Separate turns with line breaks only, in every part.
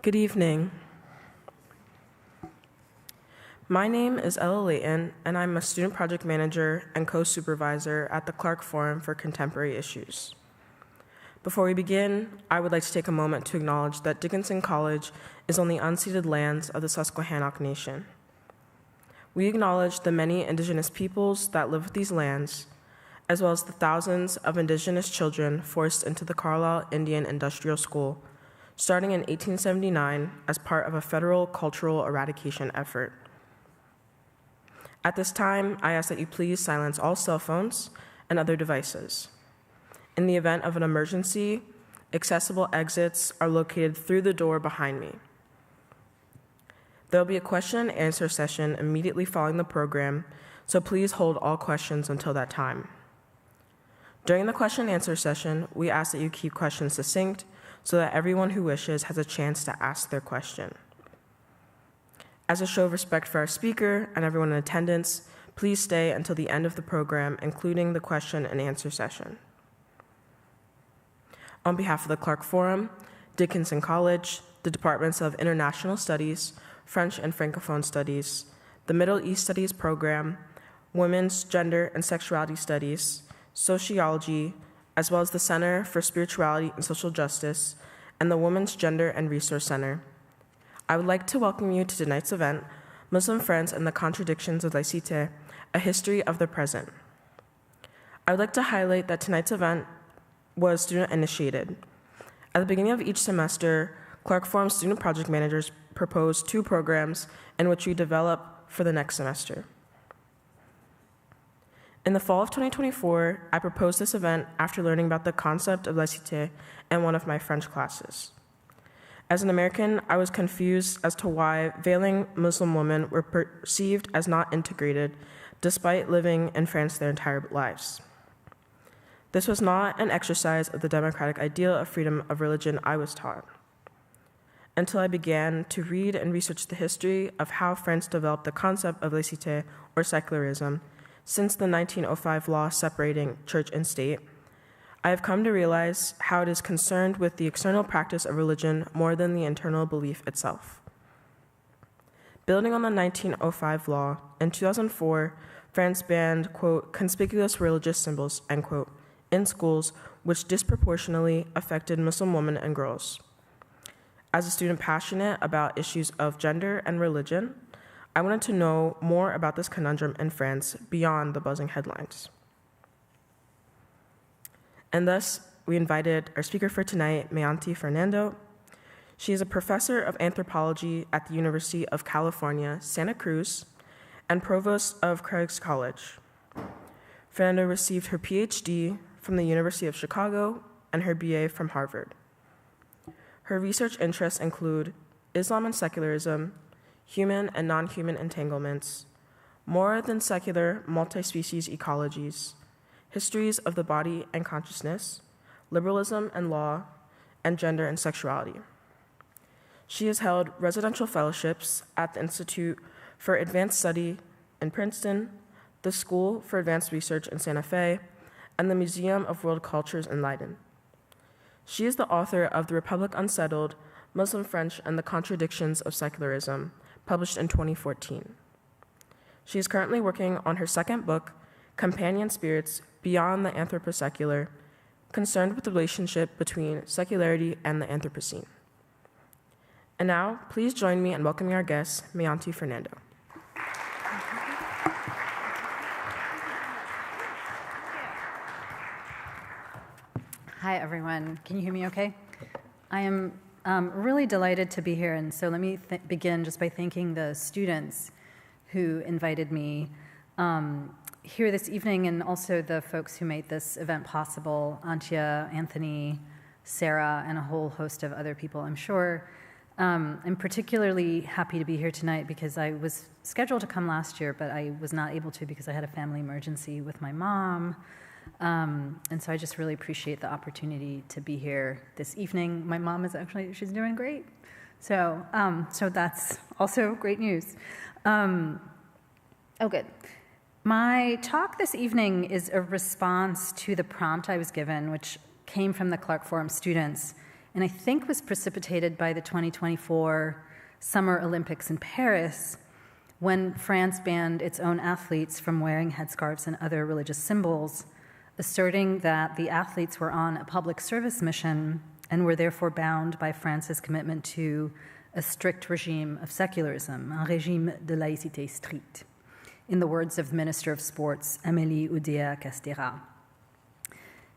Good evening. My name is Ella Layton, and I'm a student project manager and co-supervisor at the Clark Forum for Contemporary Issues. Before we begin, I would like to take a moment to acknowledge that Dickinson College is on the unceded lands of the Susquehannock Nation. We acknowledge the many indigenous peoples that live with these lands, as well as the thousands of indigenous children forced into the Carlisle Indian Industrial School, starting in 1879 as part of a federal cultural eradication effort. At this time, I ask that you please silence all cell phones and other devices. In the event of an emergency, accessible exits are located through the door behind me. There will be a question and answer session immediately following the program, so please hold all questions until that time. During the question and answer session, we ask that you keep questions succinct so that everyone who wishes has a chance to ask their question. As a show of respect for our speaker and everyone in attendance, please stay until the end of the program, including the question and answer session. On behalf of the Clark Forum, Dickinson College, the Departments of International Studies, French and Francophone Studies, the Middle East Studies Program, Women's, Gender, and Sexuality Studies, Sociology, as well as the Center for Spirituality and Social Justice, and the Women's Gender and Resource Center, I would like to welcome you to tonight's event, Muslim Friends and the Contradictions of Laïcité, a History of the Present. I would like to highlight that tonight's event was student-initiated. At the beginning of each semester, Clark Forum student project managers propose 2 programs in which we develop for the next semester. In the fall of 2024, I proposed this event after learning about the concept of laïcité in one of my French classes. As an American, I was confused as to why veiling Muslim women were perceived as not integrated despite living in France their entire lives. This was not an exercise of the democratic ideal of freedom of religion I was taught, until I began to read and research the history of how France developed the concept of laïcité, or secularism, since the 1905 law separating church and state. I have come to realize how it is concerned with the external practice of religion more than the internal belief itself. Building on the 1905 law, in 2004, France banned, quote, conspicuous religious symbols, end quote, in schools, which disproportionately affected Muslim women and girls. As a student passionate about issues of gender and religion, I wanted to know more about this conundrum in France beyond the buzzing headlines. And thus, we invited our speaker for tonight, Mayanthi Fernando. She is a professor of anthropology at the University of California, Santa Cruz, and provost of Carlisle College. Fernando received her PhD from the University of Chicago and her BA from Harvard. Her research interests include Islam and secularism, human and non-human entanglements, more than secular multi-species ecologies, histories of the body and consciousness, liberalism and law, and gender and sexuality. She has held residential fellowships at the Institute for Advanced Study in Princeton, the School for Advanced Research in Santa Fe, and the Museum of World Cultures in Leiden. She is the author of The Republic Unsettled, Muslim French and the Contradictions of Secularism, published in 2014. She is currently working on her second book, Companion Spirits Beyond the Anthroposecular, concerned with the relationship between secularity and the Anthropocene. And now, please join me in welcoming our guest, Mayanthi Fernando.
Hi, everyone. Can you hear me okay? I am really delighted to be here, and so let me begin just by thanking the students who invited me here this evening, and also the folks who made this event possible, Antia, Anthony, Sarah, and a whole host of other people, I'm sure. I'm particularly happy to be here tonight because I was scheduled to come last year, but I was not able to because I had a family emergency with my mom. And so I just really appreciate the opportunity to be here this evening. My mom is actually, she's doing great. So that's also great news. Good. My talk this evening is a response to the prompt I was given, which came from the Clark Forum students, and I think was precipitated by the 2024 Summer Olympics in Paris, when France banned its own athletes from wearing headscarves and other religious symbols, asserting that the athletes were on a public service mission and were therefore bound by France's commitment to a strict regime of secularism, un régime de laïcité stricte, in the words of the Minister of Sports, Amélie Oudéa-Castéra.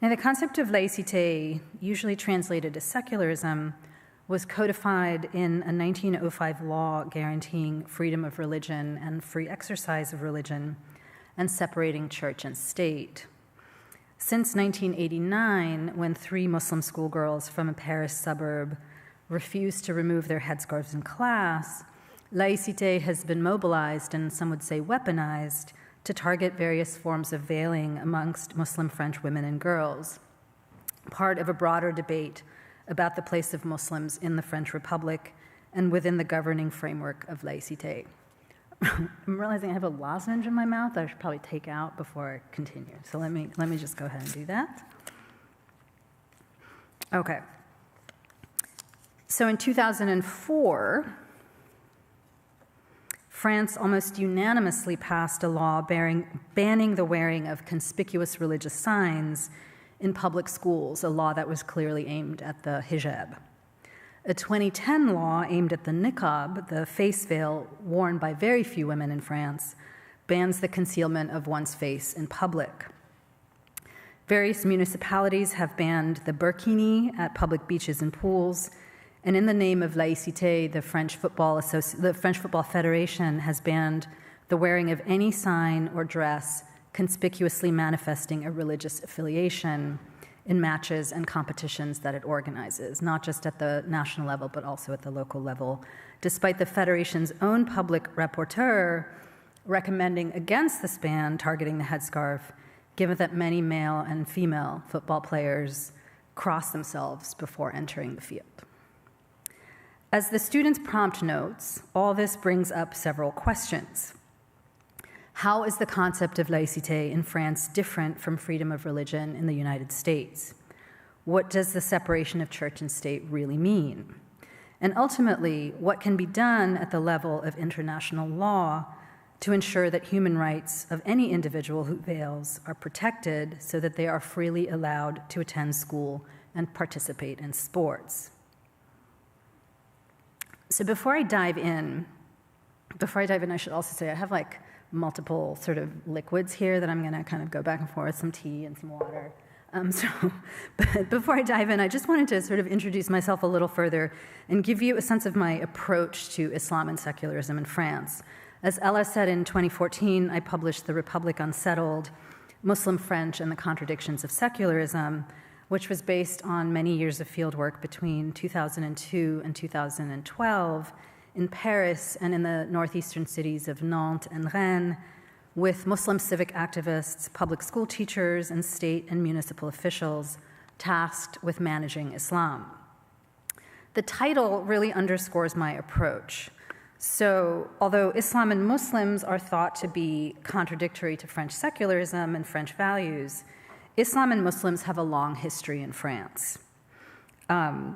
Now, the concept of laïcité, usually translated as secularism, was codified in a 1905 law guaranteeing freedom of religion and free exercise of religion and separating church and state. Since 1989, when 3 Muslim schoolgirls from a Paris suburb refused to remove their headscarves in class, laïcité has been mobilized, and some would say weaponized, to target various forms of veiling amongst Muslim French women and girls, part of a broader debate about the place of Muslims in the French Republic and within the governing framework of laïcité. I'm realizing I have a lozenge in my mouth that I should probably take out before I continue. So let me just go ahead and do that. Okay. So in 2004, France almost unanimously passed a law banning the wearing of conspicuous religious signs in public schools, a law that was clearly aimed at the hijab. A 2010 law aimed at the niqab, the face veil worn by very few women in France, bans the concealment of one's face in public. Various municipalities have banned the burkini at public beaches and pools, and in the name of laïcité, the French Football Federation has banned the wearing of any sign or dress conspicuously manifesting a religious affiliation in matches and competitions that it organizes, not just at the national level, but also at the local level, despite the Federation's own public rapporteur recommending against this ban targeting the headscarf, given that many male and female football players cross themselves before entering the field. As the student's prompt notes, all this brings up several questions. How is the concept of laïcité in France different from freedom of religion in the United States? What does the separation of church and state really mean? And ultimately, what can be done at the level of international law to ensure that human rights of any individual who veils are protected so that they are freely allowed to attend school and participate in sports? So before I dive in, I should also say I have multiple sort of liquids here that I'm going to kind of go back and forth, some tea and some water. But before I dive in, I just wanted to sort of introduce myself a little further and give you a sense of my approach to Islam and secularism in France. As Ella said, in 2014, I published The Republic Unsettled, Muslim French and the Contradictions of Secularism, which was based on many years of fieldwork between 2002 and 2012 in Paris and in the northeastern cities of Nantes and Rennes, with Muslim civic activists, public school teachers, and state and municipal officials tasked with managing Islam. The title really underscores my approach. So, although Islam and Muslims are thought to be contradictory to French secularism and French values, Islam and Muslims have a long history in France. And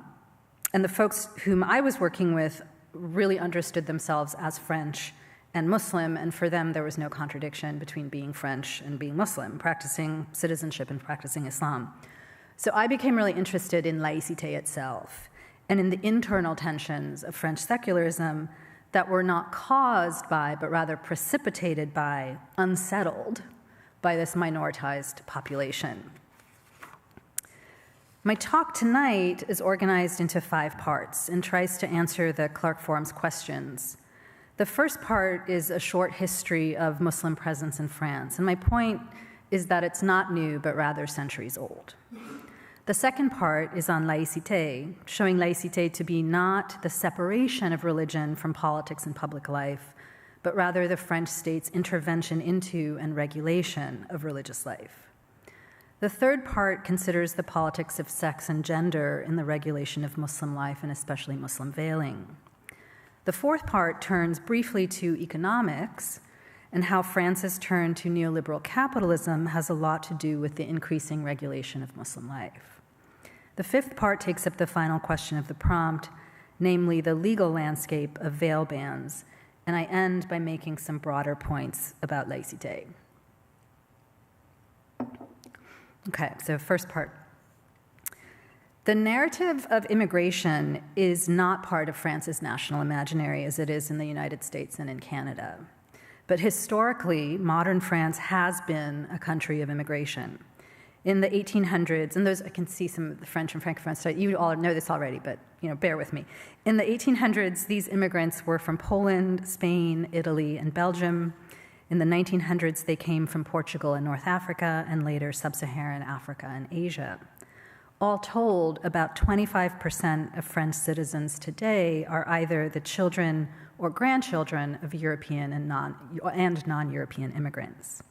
the folks whom I was working with really understood themselves as French and Muslim, and for them there was no contradiction between being French and being Muslim, practicing citizenship and practicing Islam. So I became really interested in laïcité itself and in the internal tensions of French secularism that were not caused by, but rather precipitated by, unsettled by this minoritized population. My talk tonight is organized into 5 parts and tries to answer the Clark Forum's questions. The first part is a short history of Muslim presence in France, and my point is that it's not new, but rather centuries old. The second part is on laïcité, showing laïcité to be not the separation of religion from politics and public life, but rather the French state's intervention into and regulation of religious life. The third part considers the politics of sex and gender in the regulation of Muslim life, and especially Muslim veiling. The fourth part turns briefly to economics and how France's turn to neoliberal capitalism has a lot to do with the increasing regulation of Muslim life. The fifth part takes up the final question of the prompt, namely the legal landscape of veil bans, and I end by making some broader points about laïcité. Okay, so first part. The narrative of immigration is not part of France's national imaginary as it is in the United States and in Canada. But historically, modern France has been a country of immigration. In the 1800s, and those I can see some of the French and Francophone stuff, you all know this already, but bear with me. In the 1800s, these immigrants were from Poland, Spain, Italy, and Belgium. In the 1900s, they came from Portugal and North Africa, and later sub-Saharan Africa and Asia. All told, about 25% of French citizens today are either the children or grandchildren of European and non-European immigrants.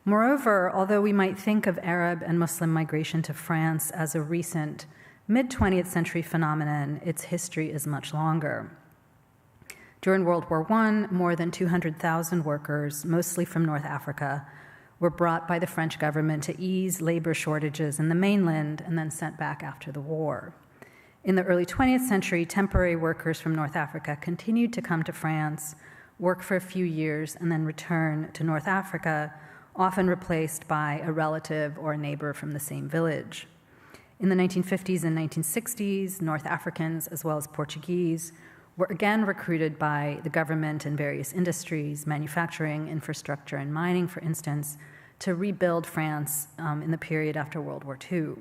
Moreover, although we might think of Arab and Muslim migration to France as a recent mid-20th century phenomenon, its history is much longer. During World War I, more than 200,000 workers, mostly from North Africa, were brought by the French government to ease labor shortages in the mainland and then sent back after the war. In the early 20th century, temporary workers from North Africa continued to come to France, work for a few years, and then return to North Africa, often replaced by a relative or a neighbor from the same village. In the 1950s and 1960s, North Africans, as well as Portuguese, were again recruited by the government in various industries, manufacturing, infrastructure, and mining, for instance, to rebuild France in the period after World War II.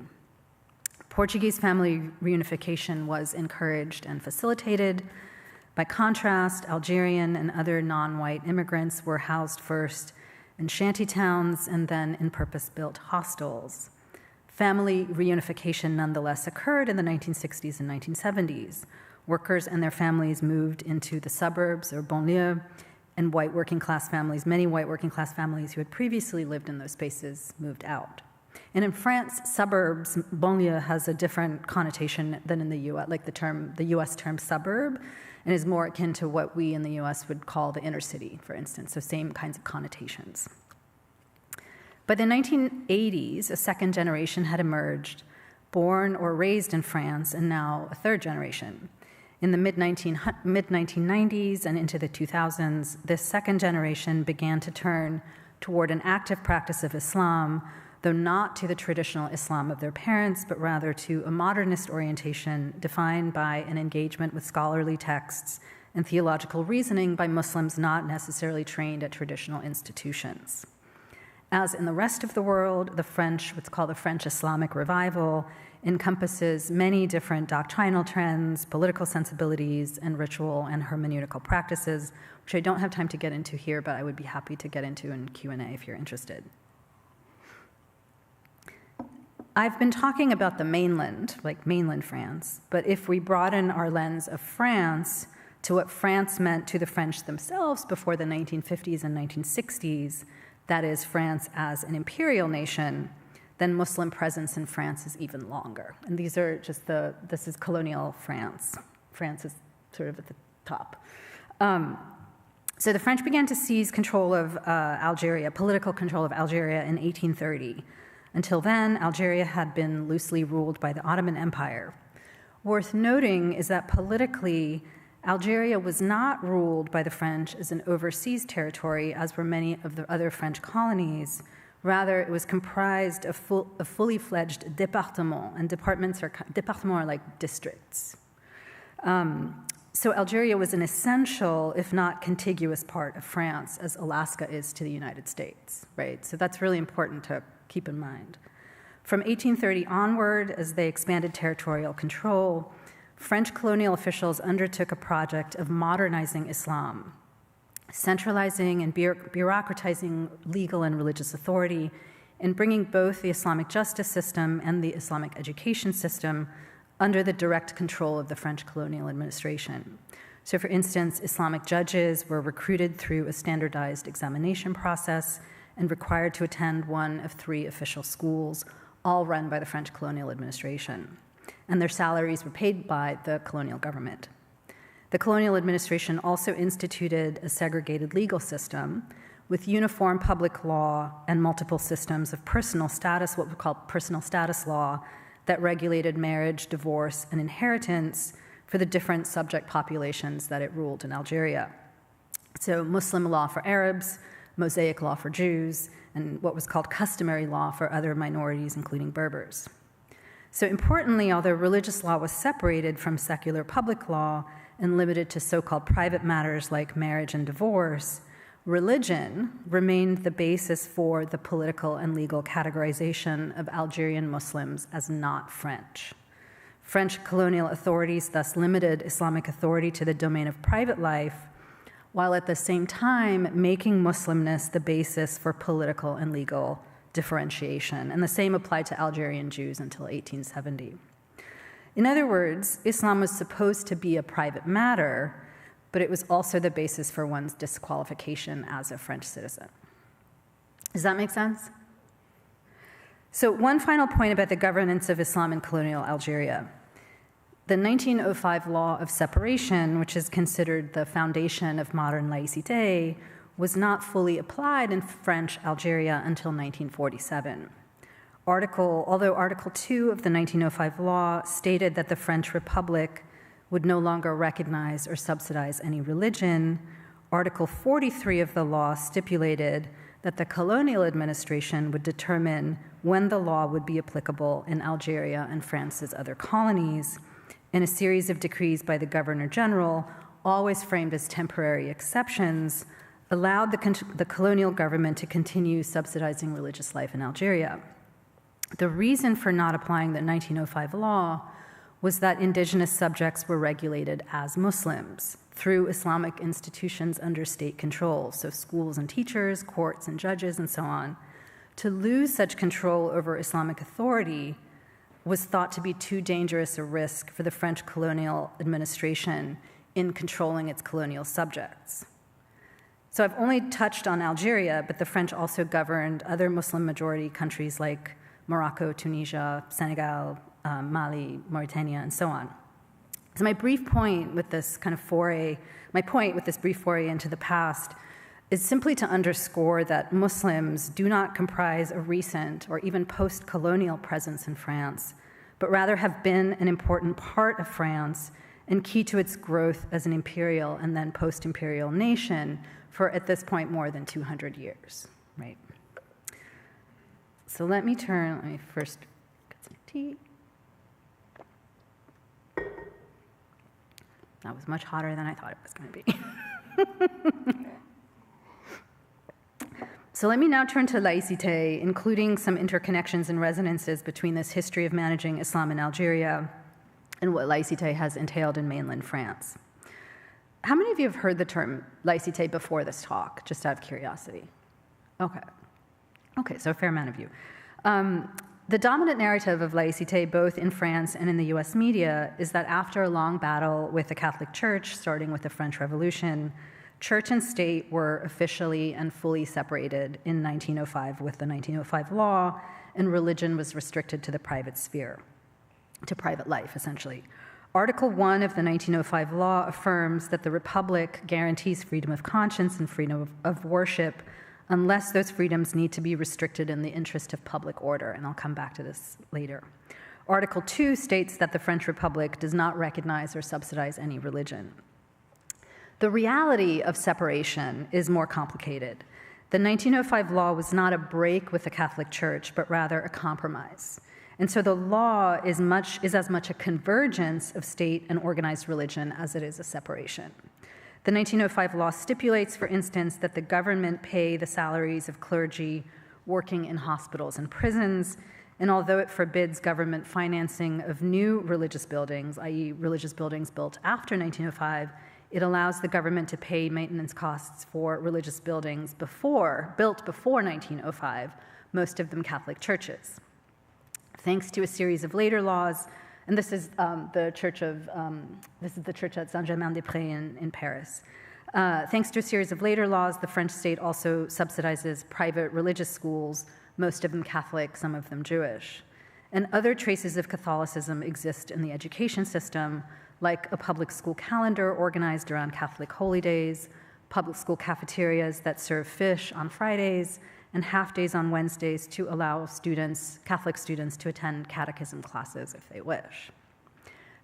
Portuguese family reunification was encouraged and facilitated. By contrast, Algerian and other non-white immigrants were housed first in shanty towns and then in purpose-built hostels. Family reunification nonetheless occurred in the 1960s and 1970s. Workers and their families moved into the suburbs or banlieue, and many white working class families who had previously lived in those spaces moved out. And in France, suburbs, banlieue, has a different connotation than in the US, like the US term suburb, and is more akin to what we in the US would call the inner city, for instance, so same kinds of connotations. By the 1980s, a second generation had emerged, born or raised in France, and now a third generation. In the mid-1990s and into the 2000s, this second generation began to turn toward an active practice of Islam, though not to the traditional Islam of their parents, but rather to a modernist orientation defined by an engagement with scholarly texts and theological reasoning by Muslims not necessarily trained at traditional institutions. As in the rest of the world, what's called the French Islamic Revival, encompasses many different doctrinal trends, political sensibilities, and ritual and hermeneutical practices, which I don't have time to get into here, but I would be happy to get into in Q&A if you're interested. I've been talking about the mainland, like mainland France, but if we broaden our lens of France to what France meant to the French themselves before the 1950s and 1960s, that is, France as an imperial nation, then Muslim presence in France is even longer. And these are just this is colonial France. France is sort of at the top. So the French began to seize control of Algeria, political control of Algeria in 1830. Until then, Algeria had been loosely ruled by the Ottoman Empire. Worth noting is that politically, Algeria was not ruled by the French as an overseas territory, as were many of the other French colonies. Rather, it was comprised of fully fledged départements, and départements are like districts. So Algeria was an essential, if not contiguous, part of France, as Alaska is to the United States, right? So that's really important to keep in mind. From 1830 onward, as they expanded territorial control, French colonial officials undertook a project of modernizing Islam, centralizing and bureaucratizing legal and religious authority, and bringing both the Islamic justice system and the Islamic education system under the direct control of the French colonial administration. So, for instance, Islamic judges were recruited through a standardized examination process and required to attend one of 3 official schools, all run by the French colonial administration. And their salaries were paid by the colonial government. The colonial administration also instituted a segregated legal system with uniform public law and multiple systems of personal status, what we call personal status law, that regulated marriage, divorce, and inheritance for the different subject populations that it ruled in Algeria. So Muslim law for Arabs, Mosaic law for Jews, and what was called customary law for other minorities, including Berbers. So importantly, although religious law was separated from secular public law and limited to so-called private matters like marriage and divorce, religion remained the basis for the political and legal categorization of Algerian Muslims as not French. French colonial authorities thus limited Islamic authority to the domain of private life, while at the same time making Muslimness the basis for political and legal differentiation. And the same applied to Algerian Jews until 1870. In other words, Islam was supposed to be a private matter, but it was also the basis for one's disqualification as a French citizen. Does that make sense? So one final point about the governance of Islam in colonial Algeria. The 1905 Law of Separation, which is considered the foundation of modern laïcité, was not fully applied in French Algeria until 1947. Although Article 2 of the 1905 law stated that the French Republic would no longer recognize or subsidize any religion, Article 43 of the law stipulated that the colonial administration would determine when the law would be applicable in Algeria and France's other colonies, in a series of decrees by the Governor General, always framed as temporary exceptions, allowed the colonial government to continue subsidizing religious life in Algeria. The reason for not applying the 1905 law was that indigenous subjects were regulated as Muslims through Islamic institutions under state control, so schools and teachers, courts and judges, and so on. To lose such control over Islamic authority was thought to be too dangerous a risk for the French colonial administration in controlling its colonial subjects. So I've only touched on Algeria, but the French also governed other Muslim-majority countries like Morocco, Tunisia, Senegal, Mali, Mauritania, and so on. So my point with this brief foray into the past is simply to underscore that Muslims do not comprise a recent or even post-colonial presence in France, but rather have been an important part of France and key to its growth as an imperial and then post-imperial nation for, at this point, more than 200 years, right? So let me first get some tea. That was much hotter than I thought it was going to be. So let me now turn to laïcité, including some interconnections and resonances between this history of managing Islam in Algeria and what laïcité has entailed in mainland France. How many of you have heard the term laïcité before this talk, just out of curiosity? Okay, so a fair amount of you. The dominant narrative of laïcité, both in France and in the US media, is that after a long battle with the Catholic Church, starting with the French Revolution, church and state were officially and fully separated in 1905 with the 1905 law, and religion was restricted to the private sphere, to private life, essentially. Article 1 of the 1905 law affirms that the Republic guarantees freedom of conscience and freedom of worship unless those freedoms need to be restricted in the interest of public order, and I'll come back to this later. Article 2 states that the French Republic does not recognize or subsidize any religion. The reality of separation is more complicated. The 1905 law was not a break with the Catholic Church, but rather a compromise. And so the law is as much a convergence of state and organized religion as it is a separation. The 1905 law stipulates, for instance, that the government pay the salaries of clergy working in hospitals and prisons, and although it forbids government financing of new religious buildings, i.e. religious buildings built after 1905, it allows the government to pay maintenance costs for religious buildings built before 1905, most of them Catholic churches. Thanks to a series of later laws, and this is the church at Saint-Germain-des-Prés in Paris. Thanks to a series of later laws, the French state also subsidizes private religious schools, most of them Catholic, some of them Jewish. And other traces of Catholicism exist in the education system, like a public school calendar organized around Catholic holy days, public school cafeterias that serve fish on Fridays, and half days on Wednesdays to allow students, Catholic students, to attend catechism classes if they wish.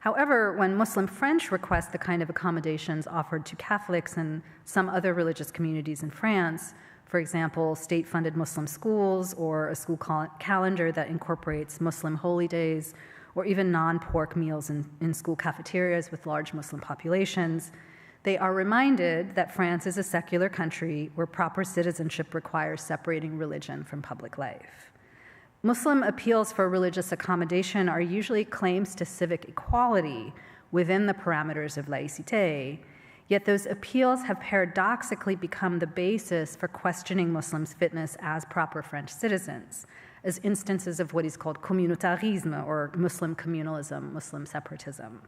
However, when Muslim French request the kind of accommodations offered to Catholics and some other religious communities in France, for example, state-funded Muslim schools or a school calendar that incorporates Muslim holy days, or even non-pork meals in school cafeterias with large Muslim populations, they are reminded that France is a secular country where proper citizenship requires separating religion from public life. Muslim appeals for religious accommodation are usually claims to civic equality within the parameters of laïcité, yet those appeals have paradoxically become the basis for questioning Muslims' fitness as proper French citizens, as instances of what is called communautarisme, or Muslim communalism, Muslim separatism.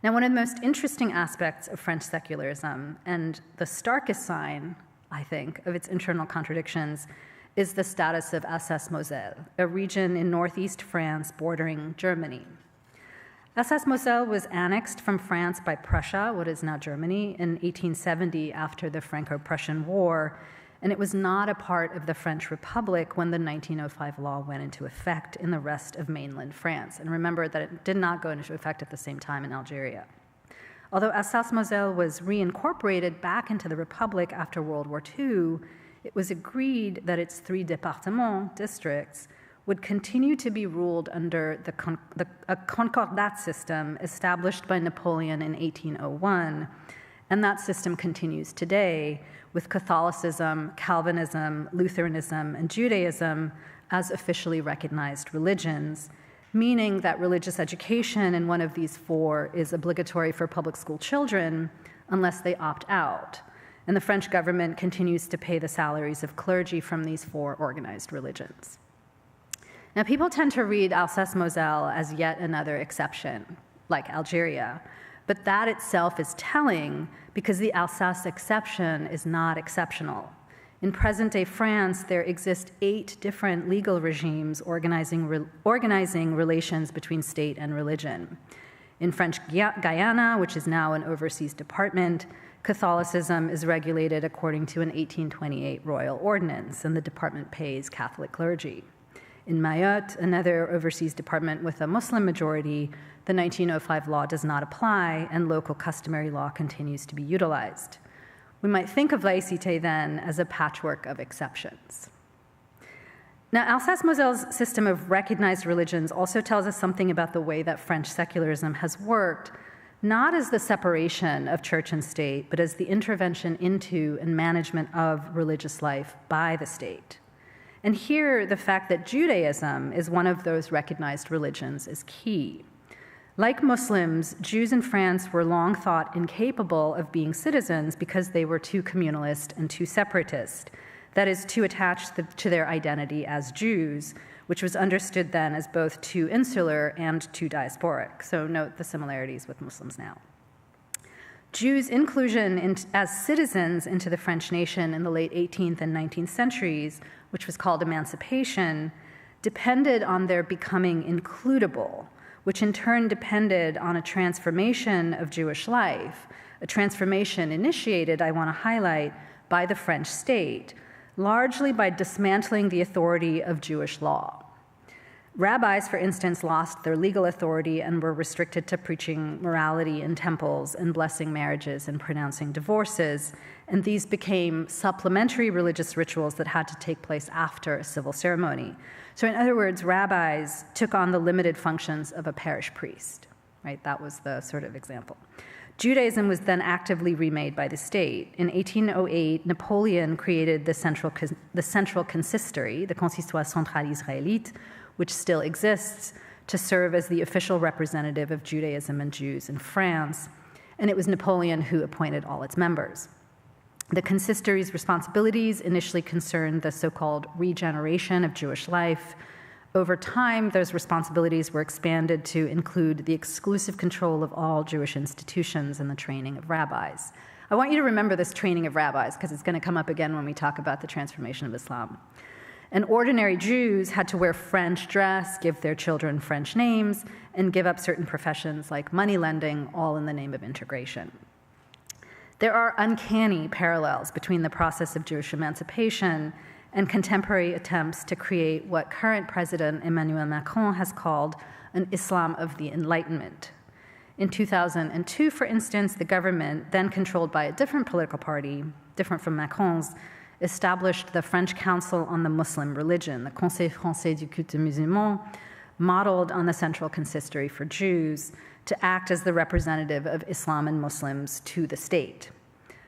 Now, one of the most interesting aspects of French secularism, and the starkest sign, I think, of its internal contradictions, is the status of Alsace-Moselle, a region in northeast France bordering Germany. Alsace-Moselle was annexed from France by Prussia, what is now Germany, in 1870 after the Franco-Prussian War, and it was not a part of the French Republic when the 1905 law went into effect in the rest of mainland France. And remember that it did not go into effect at the same time in Algeria. Although Alsace-Moselle was reincorporated back into the Republic after World War II, it was agreed that its 3 départements, districts, would continue to be ruled under a concordat system established by Napoleon in 1801, and that system continues today, with Catholicism, Calvinism, Lutheranism, and Judaism as officially recognized religions, meaning that religious education in one of these 4 is obligatory for public school children unless they opt out. And the French government continues to pay the salaries of clergy from these 4 organized religions. Now, people tend to read Alsace-Moselle as yet another exception, like Algeria, but that itself is telling because the Alsace exception is not exceptional. In present-day France, there exist 8 different legal regimes organizing relations between state and religion. In French Guyana, which is now an overseas department, Catholicism is regulated according to an 1828 royal ordinance, and the department pays Catholic clergy. In Mayotte, another overseas department with a Muslim majority, the 1905 law does not apply, and local customary law continues to be utilized. We might think of laïcité then as a patchwork of exceptions. Now, Alsace-Moselle's system of recognized religions also tells us something about the way that French secularism has worked, not as the separation of church and state, but as the intervention into and management of religious life by the state. And here, the fact that Judaism is one of those recognized religions is key. Like Muslims, Jews in France were long thought incapable of being citizens because they were too communalist and too separatist, that is, too attached to their identity as Jews, which was understood then as both too insular and too diasporic. So note the similarities with Muslims now. Jews' inclusion as citizens into the French nation in the late 18th and 19th centuries, which was called emancipation, depended on their becoming includable, which in turn depended on a transformation of Jewish life, a transformation initiated, I want to highlight, by the French state, largely by dismantling the authority of Jewish law. Rabbis, for instance, lost their legal authority and were restricted to preaching morality in temples and blessing marriages and pronouncing divorces, and these became supplementary religious rituals that had to take place after a civil ceremony. So in other words, rabbis took on the limited functions of a parish priest, right? That was the sort of example. Judaism was then actively remade by the state. In 1808, Napoleon created the central consistory, the Consistoire Centrale Israélite, which still exists, to serve as the official representative of Judaism and Jews in France, and it was Napoleon who appointed all its members. The consistory's responsibilities initially concerned the so-called regeneration of Jewish life. Over time, those responsibilities were expanded to include the exclusive control of all Jewish institutions and the training of rabbis. I want you to remember this training of rabbis because it's going to come up again when we talk about the transformation of Islam. And ordinary Jews had to wear French dress, give their children French names, and give up certain professions like money lending, all in the name of integration. There are uncanny parallels between the process of Jewish emancipation and contemporary attempts to create what current President Emmanuel Macron has called an Islam of the Enlightenment. In 2002, for instance, the government, then controlled by a different political party, different from Macron's, established the French Council on the Muslim Religion, the Conseil Français du Culte Musulman, modeled on the Central Consistory for Jews, to act as the representative of Islam and Muslims to the state.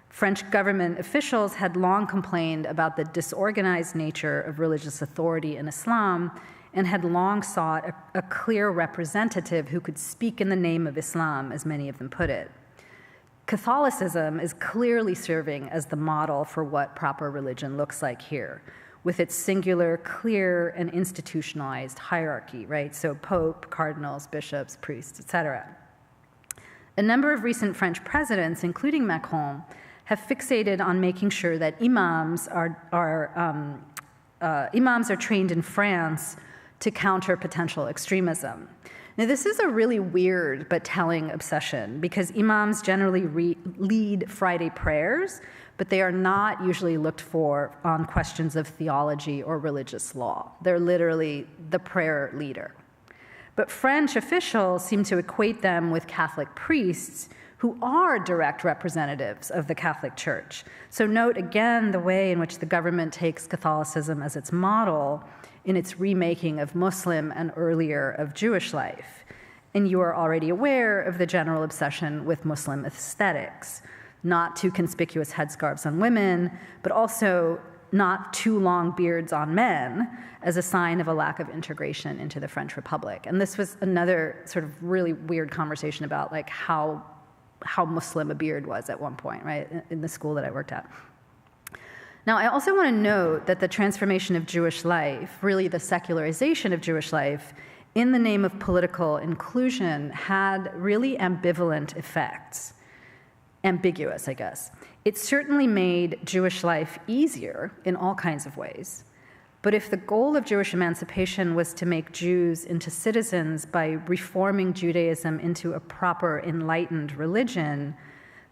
French government officials had long complained about the disorganized nature of religious authority in Islam and had long sought a clear representative who could speak in the name of Islam, as many of them put it. Catholicism is clearly serving as the model for what proper religion looks like here, with its singular, clear, and institutionalized hierarchy, right? So pope, cardinals, bishops, priests, etc. A number of recent French presidents, including Macron, have fixated on making sure that imams are trained in France to counter potential extremism. Now, this is a really weird but telling obsession because imams generally lead Friday prayers, but they are not usually looked for on questions of theology or religious law. They're literally the prayer leader. But French officials seem to equate them with Catholic priests who are direct representatives of the Catholic Church. So note again the way in which the government takes Catholicism as its model in its remaking of Muslim and earlier of Jewish life. And you are already aware of the general obsession with Muslim aesthetics, not too conspicuous headscarves on women, but also not too long beards on men as a sign of a lack of integration into the French Republic. And this was another sort of really weird conversation about like how Muslim a beard was at one point, right, in the school that I worked at. Now, I also want to note that the transformation of Jewish life, really the secularization of Jewish life, in the name of political inclusion, had really ambivalent effects. Ambiguous, I guess. It certainly made Jewish life easier in all kinds of ways. But if the goal of Jewish emancipation was to make Jews into citizens by reforming Judaism into a proper enlightened religion,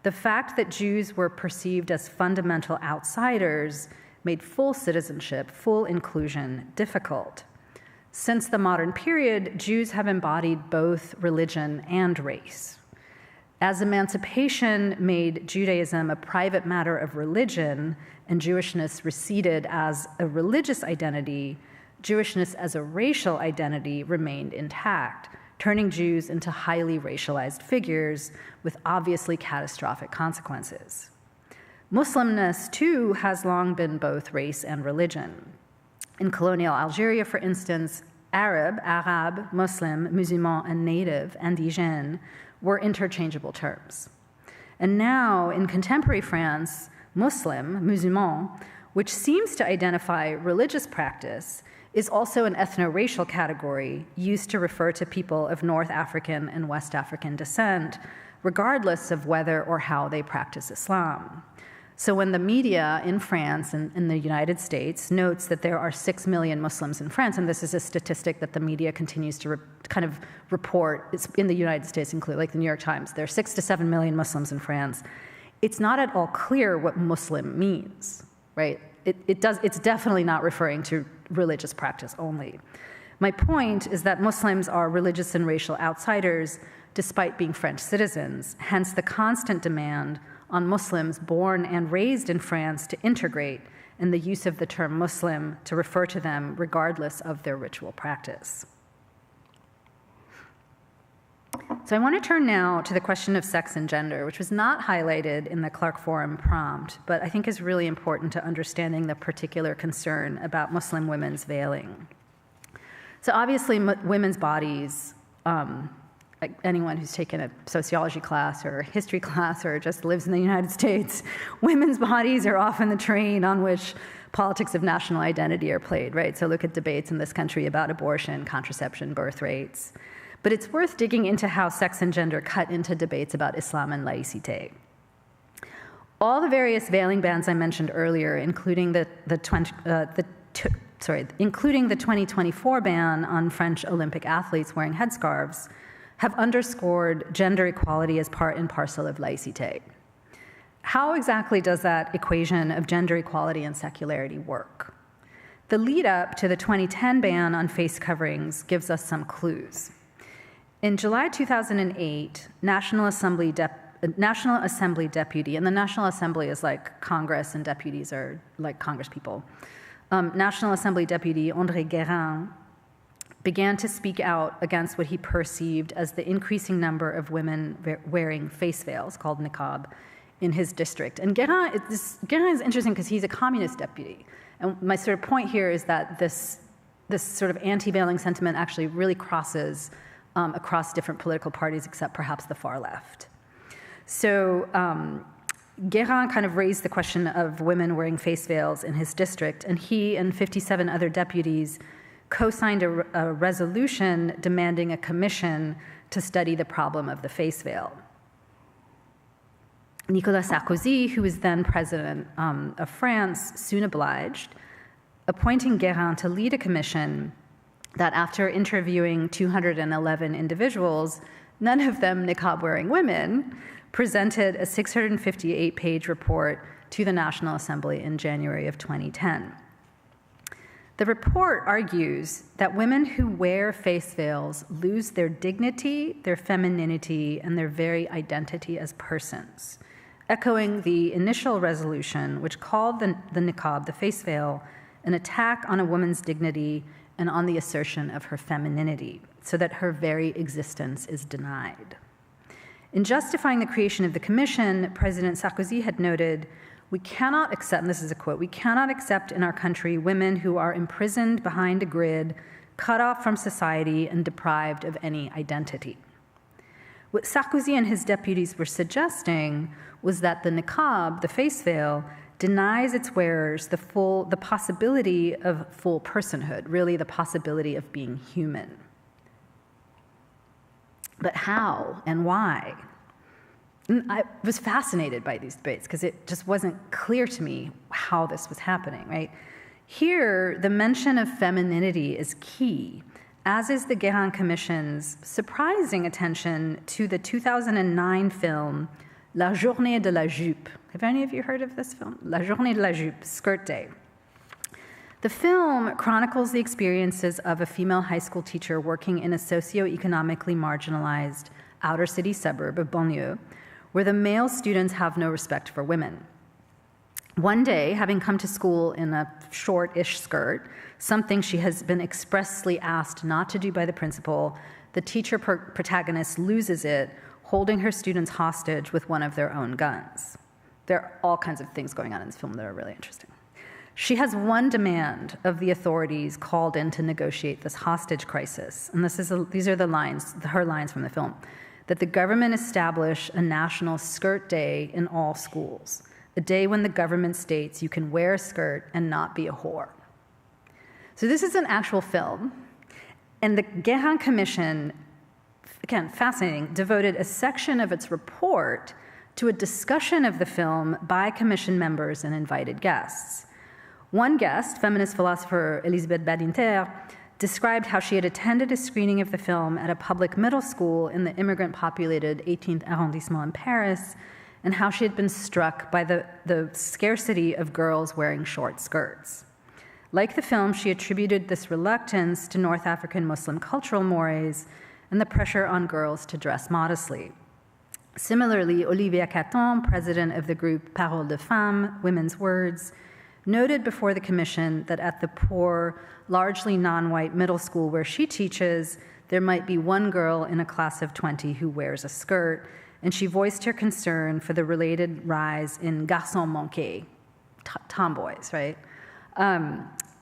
the fact that Jews were perceived as fundamental outsiders made full citizenship, full inclusion, difficult. Since the modern period, Jews have embodied both religion and race. As emancipation made Judaism a private matter of religion and Jewishness receded as a religious identity, Jewishness as a racial identity remained intact, turning Jews into highly racialized figures with obviously catastrophic consequences. Muslimness, too, has long been both race and religion. In colonial Algeria, for instance, Arab, Muslim, Musulman, and native, indigène, were interchangeable terms. And now, in contemporary France, Muslim, Musulman, which seems to identify religious practice, is also an ethno-racial category used to refer to people of North African and West African descent, regardless of whether or how they practice Islam. So when the media in France and in the United States notes that there are 6 million Muslims in France, and this is a statistic that the media continues to kind of report, it's in the United States, including like the New York Times, there are 6 to 7 million Muslims in France. It's not at all clear what Muslim means, right? It's definitely not referring to religious practice only. My point is that Muslims are religious and racial outsiders despite being French citizens, hence the constant demand on Muslims born and raised in France to integrate, and the use of the term Muslim to refer to them regardless of their ritual practice. So I want to turn now to the question of sex and gender, which was not highlighted in the Clark Forum prompt, but I think is really important to understanding the particular concern about Muslim women's veiling. So obviously, women's bodies, like anyone who's taken a sociology class or a history class or just lives in the United States, women's bodies are often the train on which politics of national identity are played, right? So look at debates in this country about abortion, contraception, birth rates. But it's worth digging into how sex and gender cut into debates about Islam and laïcité. All the various veiling bans I mentioned earlier, including the 2024 ban on French Olympic athletes wearing headscarves, have underscored gender equality as part and parcel of laïcité. How exactly does that equation of gender equality and secularity work? The lead up to the 2010 ban on face coverings gives us some clues. In July 2008, National Assembly deputy, and the National Assembly is like Congress and deputies are like Congress people. National Assembly deputy André Guérin began to speak out against what he perceived as the increasing number of women wearing face veils, called niqab, in his district. And Guérin is interesting because he's a communist deputy. And my sort of point here is that this sort of anti-veiling sentiment actually really crosses across different political parties, except perhaps the far left. So Guérin kind of raised the question of women wearing face veils in his district, and he and 57 other deputies co-signed a resolution demanding a commission to study the problem of the face veil. Nicolas Sarkozy, who was then president of France, soon obliged, appointing Guérin to lead a commission that, after interviewing 211 individuals, none of them niqab-wearing women, presented a 658-page report to the National Assembly in January of 2010. The report argues that women who wear face veils lose their dignity, their femininity, and their very identity as persons, echoing the initial resolution, which called the niqab, the face veil, an attack on a woman's dignity and on the assertion of her femininity, so that her very existence is denied. In justifying the creation of the commission, President Sarkozy had noted, "We cannot accept," and this is a quote, "we cannot accept in our country women who are imprisoned behind a grid, cut off from society, and deprived of any identity." What Sarkozy and his deputies were suggesting was that the niqab, the face veil, denies its wearers the possibility of full personhood, really the possibility of being human. But how and why? And I was fascinated by these debates because it just wasn't clear to me how this was happening, right? Here, the mention of femininity is key, as is the Guérin Commission's surprising attention to the 2009 film La Journée de la Jupe. Have any of you heard of this film? La Journée de la Jupe, Skirt Day. The film chronicles the experiences of a female high school teacher working in a socioeconomically marginalized outer city suburb of banlieue, where the male students have no respect for women. One day, having come to school in a short-ish skirt, something she has been expressly asked not to do by the principal, the teacher protagonist loses it, holding her students hostage with one of their own guns. There are all kinds of things going on in this film that are really interesting. She has one demand of the authorities called in to negotiate this hostage crisis, and these are her lines from the film, that the government establish a national skirt day in all schools, a day when the government states you can wear a skirt and not be a whore. So this is an actual film, and the Guérin Commission, again, fascinating, devoted a section of its report to a discussion of the film by commission members and invited guests. One guest, feminist philosopher Elisabeth Badinter, described how she had attended a screening of the film at a public middle school in the immigrant-populated 18th arrondissement in Paris, and how she had been struck by the scarcity of girls wearing short skirts. Like the film, she attributed this reluctance to North African Muslim cultural mores and the pressure on girls to dress modestly. Similarly, Olivia Caton, president of the group Paroles de Femmes, Women's Words, noted before the commission that at the poor, largely non-white middle school where she teaches, there might be one girl in a class of 20 who wears a skirt, and she voiced her concern for the related rise in garçons manqués, tomboys, right?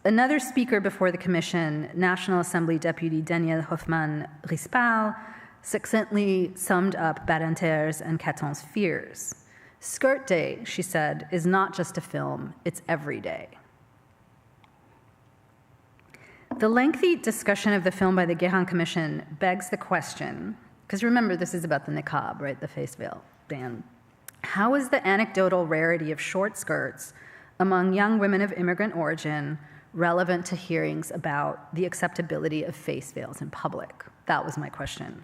Another speaker before the commission, National Assembly Deputy Daniel Hoffmann-Rispal, succinctly summed up Badinter's and Caton's fears. Skirt Day, she said, is not just a film, it's every day. The lengthy discussion of the film by the Guérin Commission begs the question, because remember, this is about the niqab, right, the face veil ban. How is the anecdotal rarity of short skirts among young women of immigrant origin relevant to hearings about the acceptability of face veils in public? That was my question.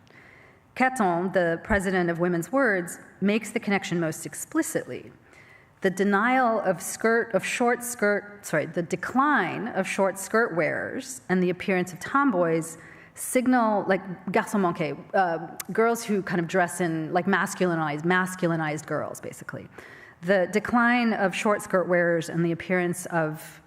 Caton, the president of Women's Words, makes the connection most explicitly. the decline of short skirt wearers and the appearance of tomboys signal, like garçons manqués, girls who kind of dress in like masculinized girls, basically. The decline of short skirt wearers and the appearance of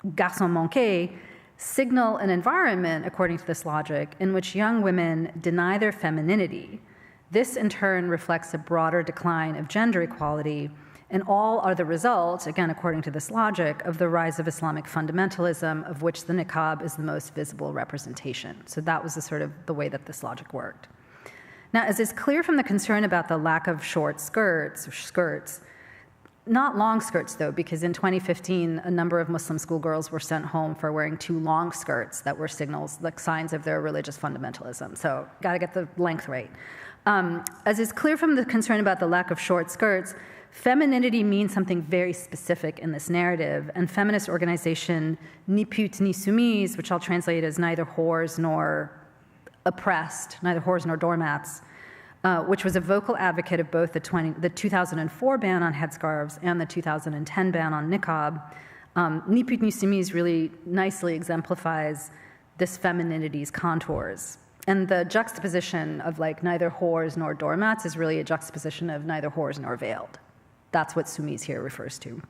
garçons manqués signal an environment, according to this logic, in which young women deny their femininity. This, in turn, reflects a broader decline of gender equality, and all are the result, again, according to this logic, of the rise of Islamic fundamentalism, of which the niqab is the most visible representation. So that was the way that this logic worked. Now, as is clear from the concern about the lack of short skirts, not long skirts though, because in 2015, a number of Muslim schoolgirls were sent home for wearing too long skirts that were signals, like signs of their religious fundamentalism. So gotta get the length right. As is clear from the concern about the lack of short skirts, femininity means something very specific in this narrative, and feminist organization Ni Pute Ni Soumise, which I'll translate as neither whores nor oppressed, neither whores nor doormats, which was a vocal advocate of both the 2004 ban on headscarves and the 2010 ban on niqab. Ni Pute Ni Soumise really nicely exemplifies this femininity's contours. And the juxtaposition of like neither whores nor doormats is really a juxtaposition of neither whores nor veiled. That's what Soumise here refers to.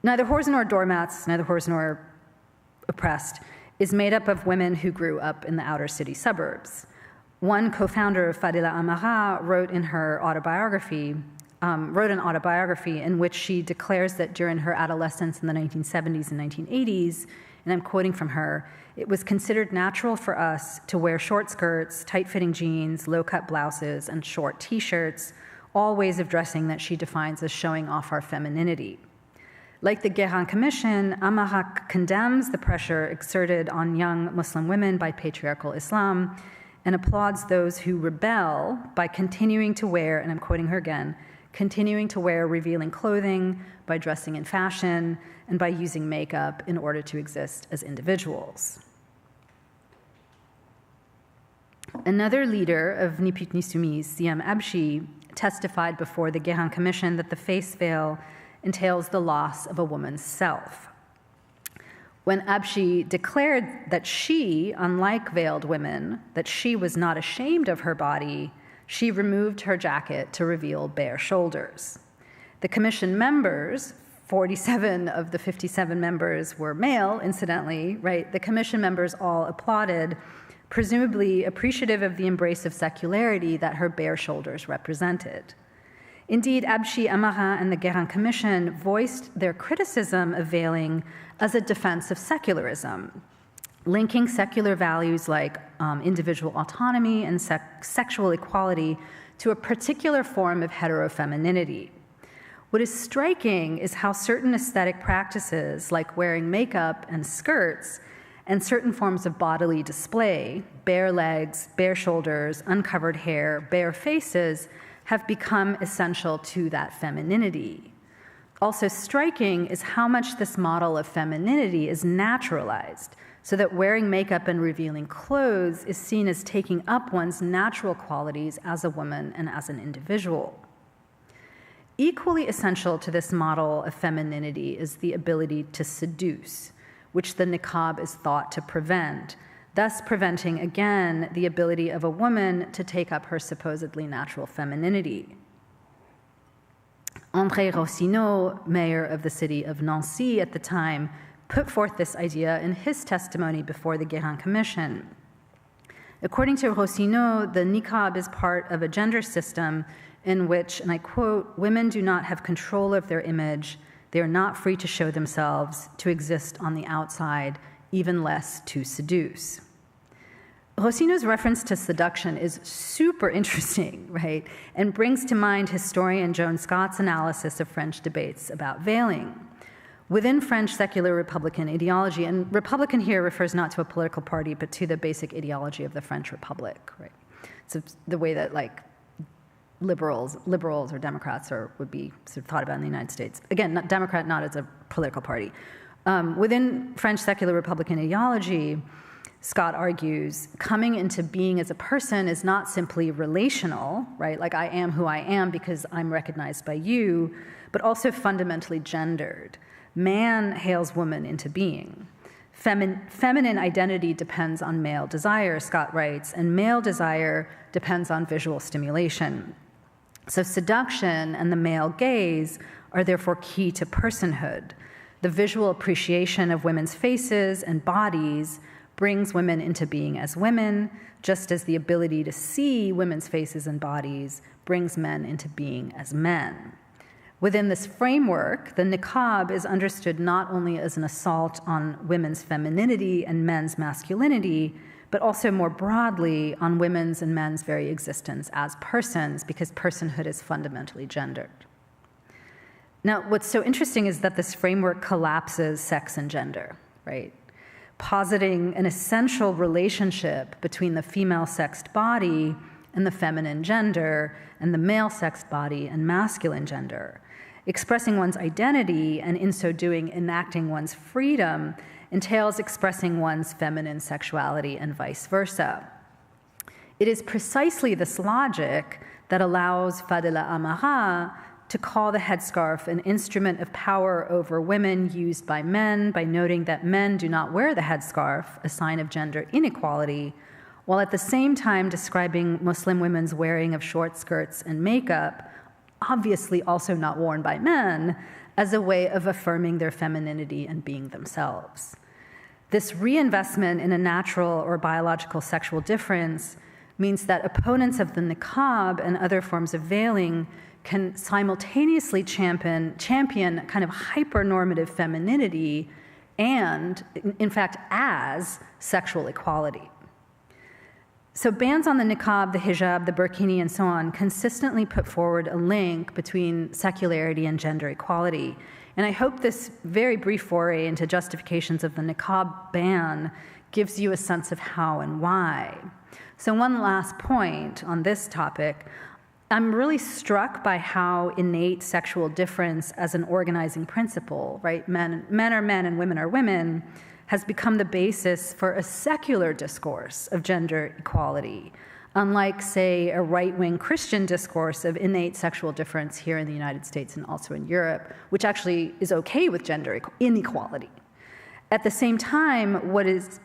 Neither whores nor doormats, neither whores nor oppressed, is made up of women who grew up in the outer city suburbs. One co-founder of Fadila Amara wrote an autobiography in which she declares that during her adolescence in the 1970s and 1980s, and I'm quoting from her, it was considered natural for us to wear short skirts, tight-fitting jeans, low-cut blouses, and short T-shirts, all ways of dressing that she defines as showing off our femininity. Like the Guérin Commission, Amara condemns the pressure exerted on young Muslim women by patriarchal Islam and applauds those who rebel by continuing to wear, and I'm quoting her again, continuing to wear revealing clothing, by dressing in fashion, and by using makeup in order to exist as individuals. Another leader of Ni Pute Ni Soumise, Siam Abshi, testified before the Guérin Commission that the face veil entails the loss of a woman's self. When Abshi declared that she, unlike veiled women, that she was not ashamed of her body, she removed her jacket to reveal bare shoulders. The commission members, 47 of the 57 members were male, incidentally, right? The commission members all applauded, presumably appreciative of the embrace of secularity that her bare shoulders represented. Indeed, Abshi, Amara, and the Guérin Commission voiced their criticism of veiling as a defense of secularism, linking secular values like individual autonomy and sexual equality to a particular form of heterofemininity. What is striking is how certain aesthetic practices, like wearing makeup and skirts, and certain forms of bodily display, bare legs, bare shoulders, uncovered hair, bare faces, have become essential to that femininity. Also striking is how much this model of femininity is naturalized, so that wearing makeup and revealing clothes is seen as taking up one's natural qualities as a woman and as an individual. Equally essential to this model of femininity is the ability to seduce, which the niqab is thought to prevent, thus preventing, again, the ability of a woman to take up her supposedly natural femininity. André Rossineau, mayor of the city of Nancy at the time, put forth this idea in his testimony before the Guérin Commission. According to Rossineau, the niqab is part of a gender system in which, and I quote, women do not have control of their image, they are not free to show themselves, to exist on the outside, even less to seduce. Rossineau's reference to seduction is super interesting, right? And brings to mind historian Joan Scott's analysis of French debates about veiling. Within French secular Republican ideology, and Republican here refers not to a political party, but to the basic ideology of the French Republic, right? So the way that like liberals or Democrats would be sort of thought about in the United States. Again, not as a political party. Within French secular Republican ideology, Scott argues, coming into being as a person is not simply relational, right? Like I am who I am because I'm recognized by you, but also fundamentally gendered. Man hails woman into being. Feminine identity depends on male desire, Scott writes, and male desire depends on visual stimulation. So seduction and the male gaze are therefore key to personhood. The visual appreciation of women's faces and bodies brings women into being as women, just as the ability to see women's faces and bodies brings men into being as men. Within this framework, the niqab is understood not only as an assault on women's femininity and men's masculinity, but also more broadly on women's and men's very existence as persons, because personhood is fundamentally gendered. Now, what's so interesting is that this framework collapses sex and gender, right? Positing an essential relationship between the female-sexed body and the feminine gender, and the male-sexed body and masculine gender. Expressing one's identity, and in so doing enacting one's freedom, entails expressing one's feminine sexuality and vice versa. It is precisely this logic that allows Fadela Amara to call the headscarf an instrument of power over women used by men, by noting that men do not wear the headscarf, a sign of gender inequality, while at the same time describing Muslim women's wearing of short skirts and makeup, obviously also not worn by men, as a way of affirming their femininity and being themselves. This reinvestment in a natural or biological sexual difference means that opponents of the niqab and other forms of veiling can simultaneously champion kind of hypernormative femininity and, in fact, as sexual equality. So bans on the niqab, the hijab, the burkini, and so on consistently put forward a link between secularity and gender equality. And I hope this very brief foray into justifications of the niqab ban gives you a sense of how and why. So one last point on this topic. I'm really struck by how innate sexual difference as an organizing principle, right? Men are men and women are women, has become the basis for a secular discourse of gender equality, unlike, say, a right-wing Christian discourse of innate sexual difference here in the United States and also in Europe, which actually is okay with gender inequality. At the same time, what is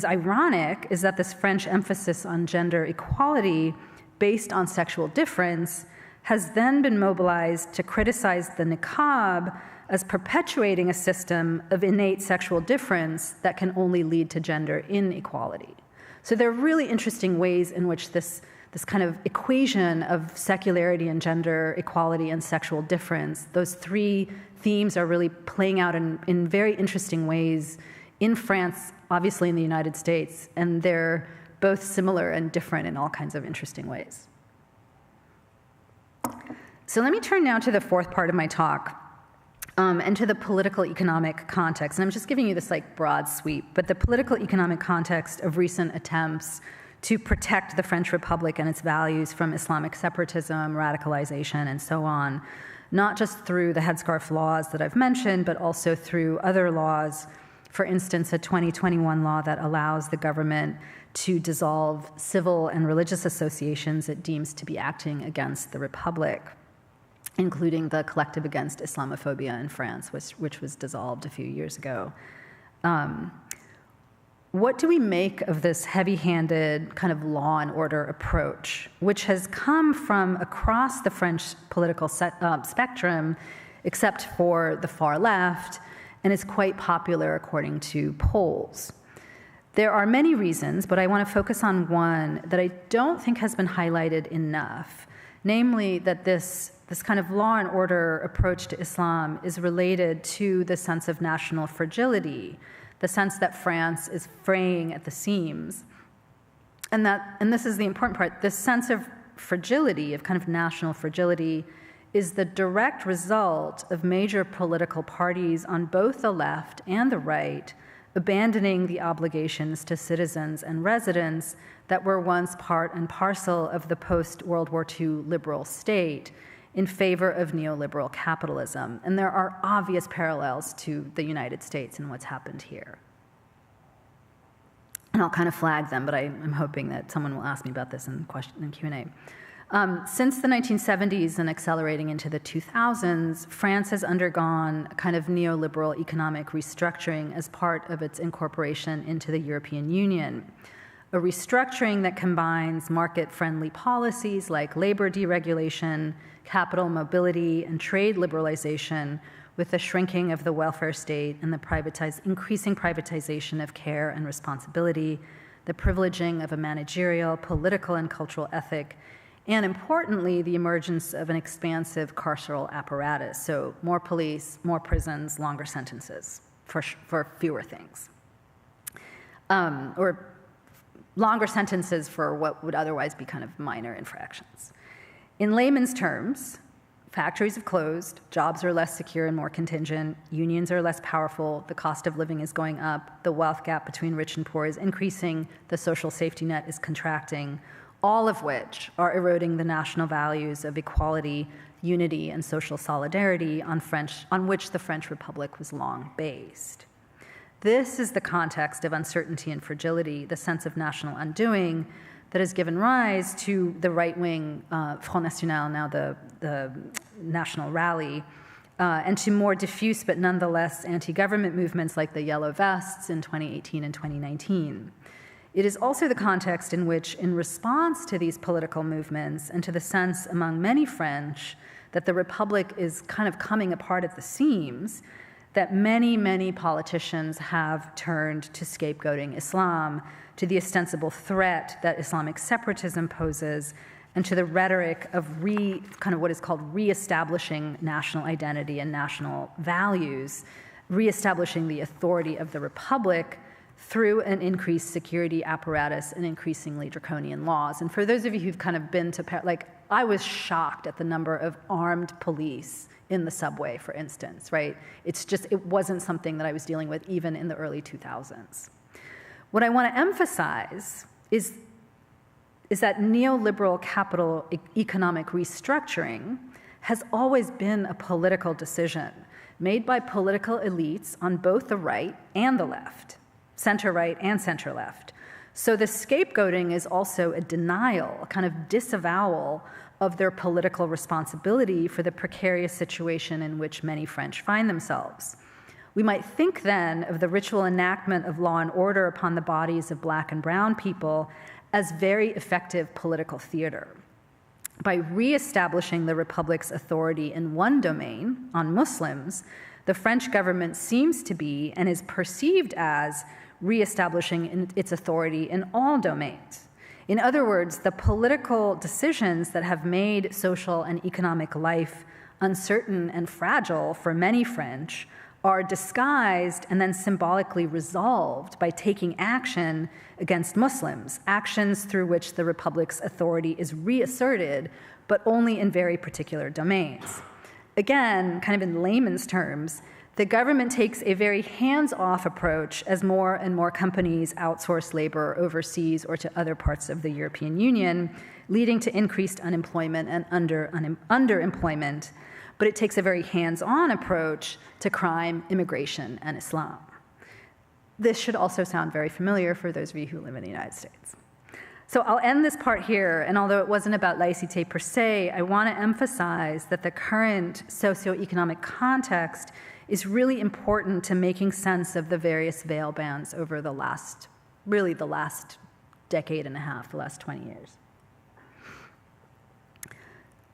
ironic is that this French emphasis on gender equality based on sexual difference has then been mobilized to criticize the niqab as perpetuating a system of innate sexual difference that can only lead to gender inequality. So there are really interesting ways in which this kind of equation of secularity and gender equality and sexual difference, those three themes are really playing out in very interesting ways in France, obviously in the United States, and they're both similar and different in all kinds of interesting ways. So let me turn now to the fourth part of my talk, and to the political economic context. And I'm just giving you this like broad sweep, but the political economic context of recent attempts to protect the French Republic and its values from Islamic separatism, radicalization, and so on, not just through the headscarf laws that I've mentioned, but also through other laws. For instance, a 2021 law that allows the government to dissolve civil and religious associations it deems to be acting against the Republic, including the Collective Against Islamophobia in France, which was dissolved a few years ago. What do we make of this heavy-handed kind of law and order approach, which has come from across the French political spectrum, except for the far left, and is quite popular according to polls? There are many reasons, but I want to focus on one that I don't think has been highlighted enough, namely that this kind of law and order approach to Islam is related to the sense of national fragility, the sense that France is fraying at the seams. And this is the important part, this sense of fragility, of kind of national fragility, is the direct result of major political parties on both the left and the right abandoning the obligations to citizens and residents that were once part and parcel of the post-World War II liberal state in favor of neoliberal capitalism. And there are obvious parallels to the United States and what's happened here. And I'll kind of flag them, but I'm hoping that someone will ask me about this in Q&A. Since the 1970s and accelerating into the 2000s, France has undergone a kind of neoliberal economic restructuring as part of its incorporation into the European Union. A restructuring that combines market-friendly policies like labor deregulation, capital mobility, and trade liberalization with the shrinking of the welfare state and the increasing privatization of care and responsibility, the privileging of a managerial, political, and cultural ethic, and importantly, the emergence of an expansive carceral apparatus. So more police, more prisons, longer sentences for fewer things. Or longer sentences for what would otherwise be kind of minor infractions. In layman's terms, factories have closed, jobs are less secure and more contingent, unions are less powerful, the cost of living is going up, the wealth gap between rich and poor is increasing, the social safety net is contracting, all of which are eroding the national values of equality, unity, and social solidarity on which the French Republic was long based. This is the context of uncertainty and fragility, the sense of national undoing that has given rise to the right-wing Front National, now the National Rally, and to more diffuse but nonetheless anti-government movements like the Yellow Vests in 2018 and 2019. It is also the context in which, in response to these political movements and to the sense among many French that the Republic is kind of coming apart at the seams, that many, many politicians have turned to scapegoating Islam, to the ostensible threat that Islamic separatism poses, and to the rhetoric of kind of what is called reestablishing national identity and national values, reestablishing the authority of the Republic through an increased security apparatus and increasingly draconian laws. And for those of you who've kind of been to, like, I was shocked at the number of armed police in the subway, for instance, right? It wasn't something that I was dealing with even in the early 2000s. What I want to emphasize is that neoliberal capital economic restructuring has always been a political decision made by political elites on both the right and the left, center-right and center-left. So the scapegoating is also a denial, a kind of disavowal of their political responsibility for the precarious situation in which many French find themselves. We might think then of the ritual enactment of law and order upon the bodies of Black and brown people as very effective political theater. By reestablishing the Republic's authority in one domain, on Muslims, the French government seems to be and is perceived as reestablishing its authority in all domains. In other words, the political decisions that have made social and economic life uncertain and fragile for many French are disguised and then symbolically resolved by taking action against Muslims, actions through which the Republic's authority is reasserted, but only in very particular domains. Again, kind of in layman's terms, the government takes a very hands-off approach as more and more companies outsource labor overseas or to other parts of the European Union, leading to increased unemployment and underemployment. But it takes a very hands-on approach to crime, immigration, and Islam. This should also sound very familiar for those of you who live in the United States. So I'll end this part here, and although it wasn't about laïcité per se, I want to emphasize that the current socioeconomic context is really important to making sense of the various veil bands over the last decade and a half, the last 20 years.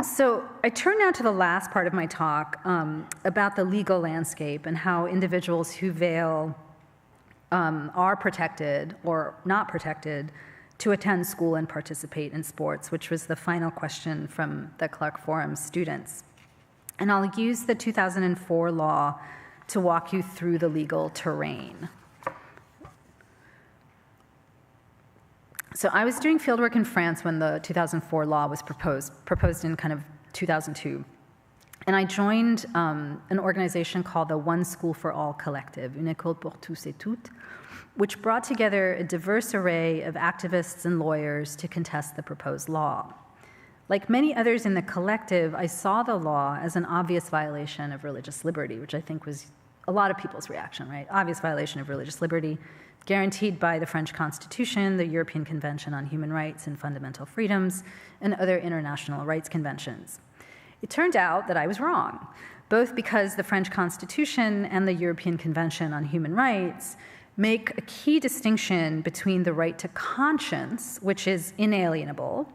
So I turn now to the last part of my talk about the legal landscape and how individuals who veil are protected or not protected to attend school and participate in sports, which was the final question from the Clark Forum students. And I'll use the 2004 law to walk you through the legal terrain. So I was doing fieldwork in France when the 2004 law was proposed in kind of 2002. And I joined an organization called the One School for All Collective, Une École pour tous et toutes, which brought together a diverse array of activists and lawyers to contest the proposed law. Like many others in the collective, I saw the law as an obvious violation of religious liberty, which I think was a lot of people's reaction, right? Obvious violation of religious liberty, guaranteed by the French Constitution, the European Convention on Human Rights and Fundamental Freedoms, and other international rights conventions. It turned out that I was wrong, both because the French Constitution and the European Convention on Human Rights make a key distinction between the right to conscience, which is inalienable,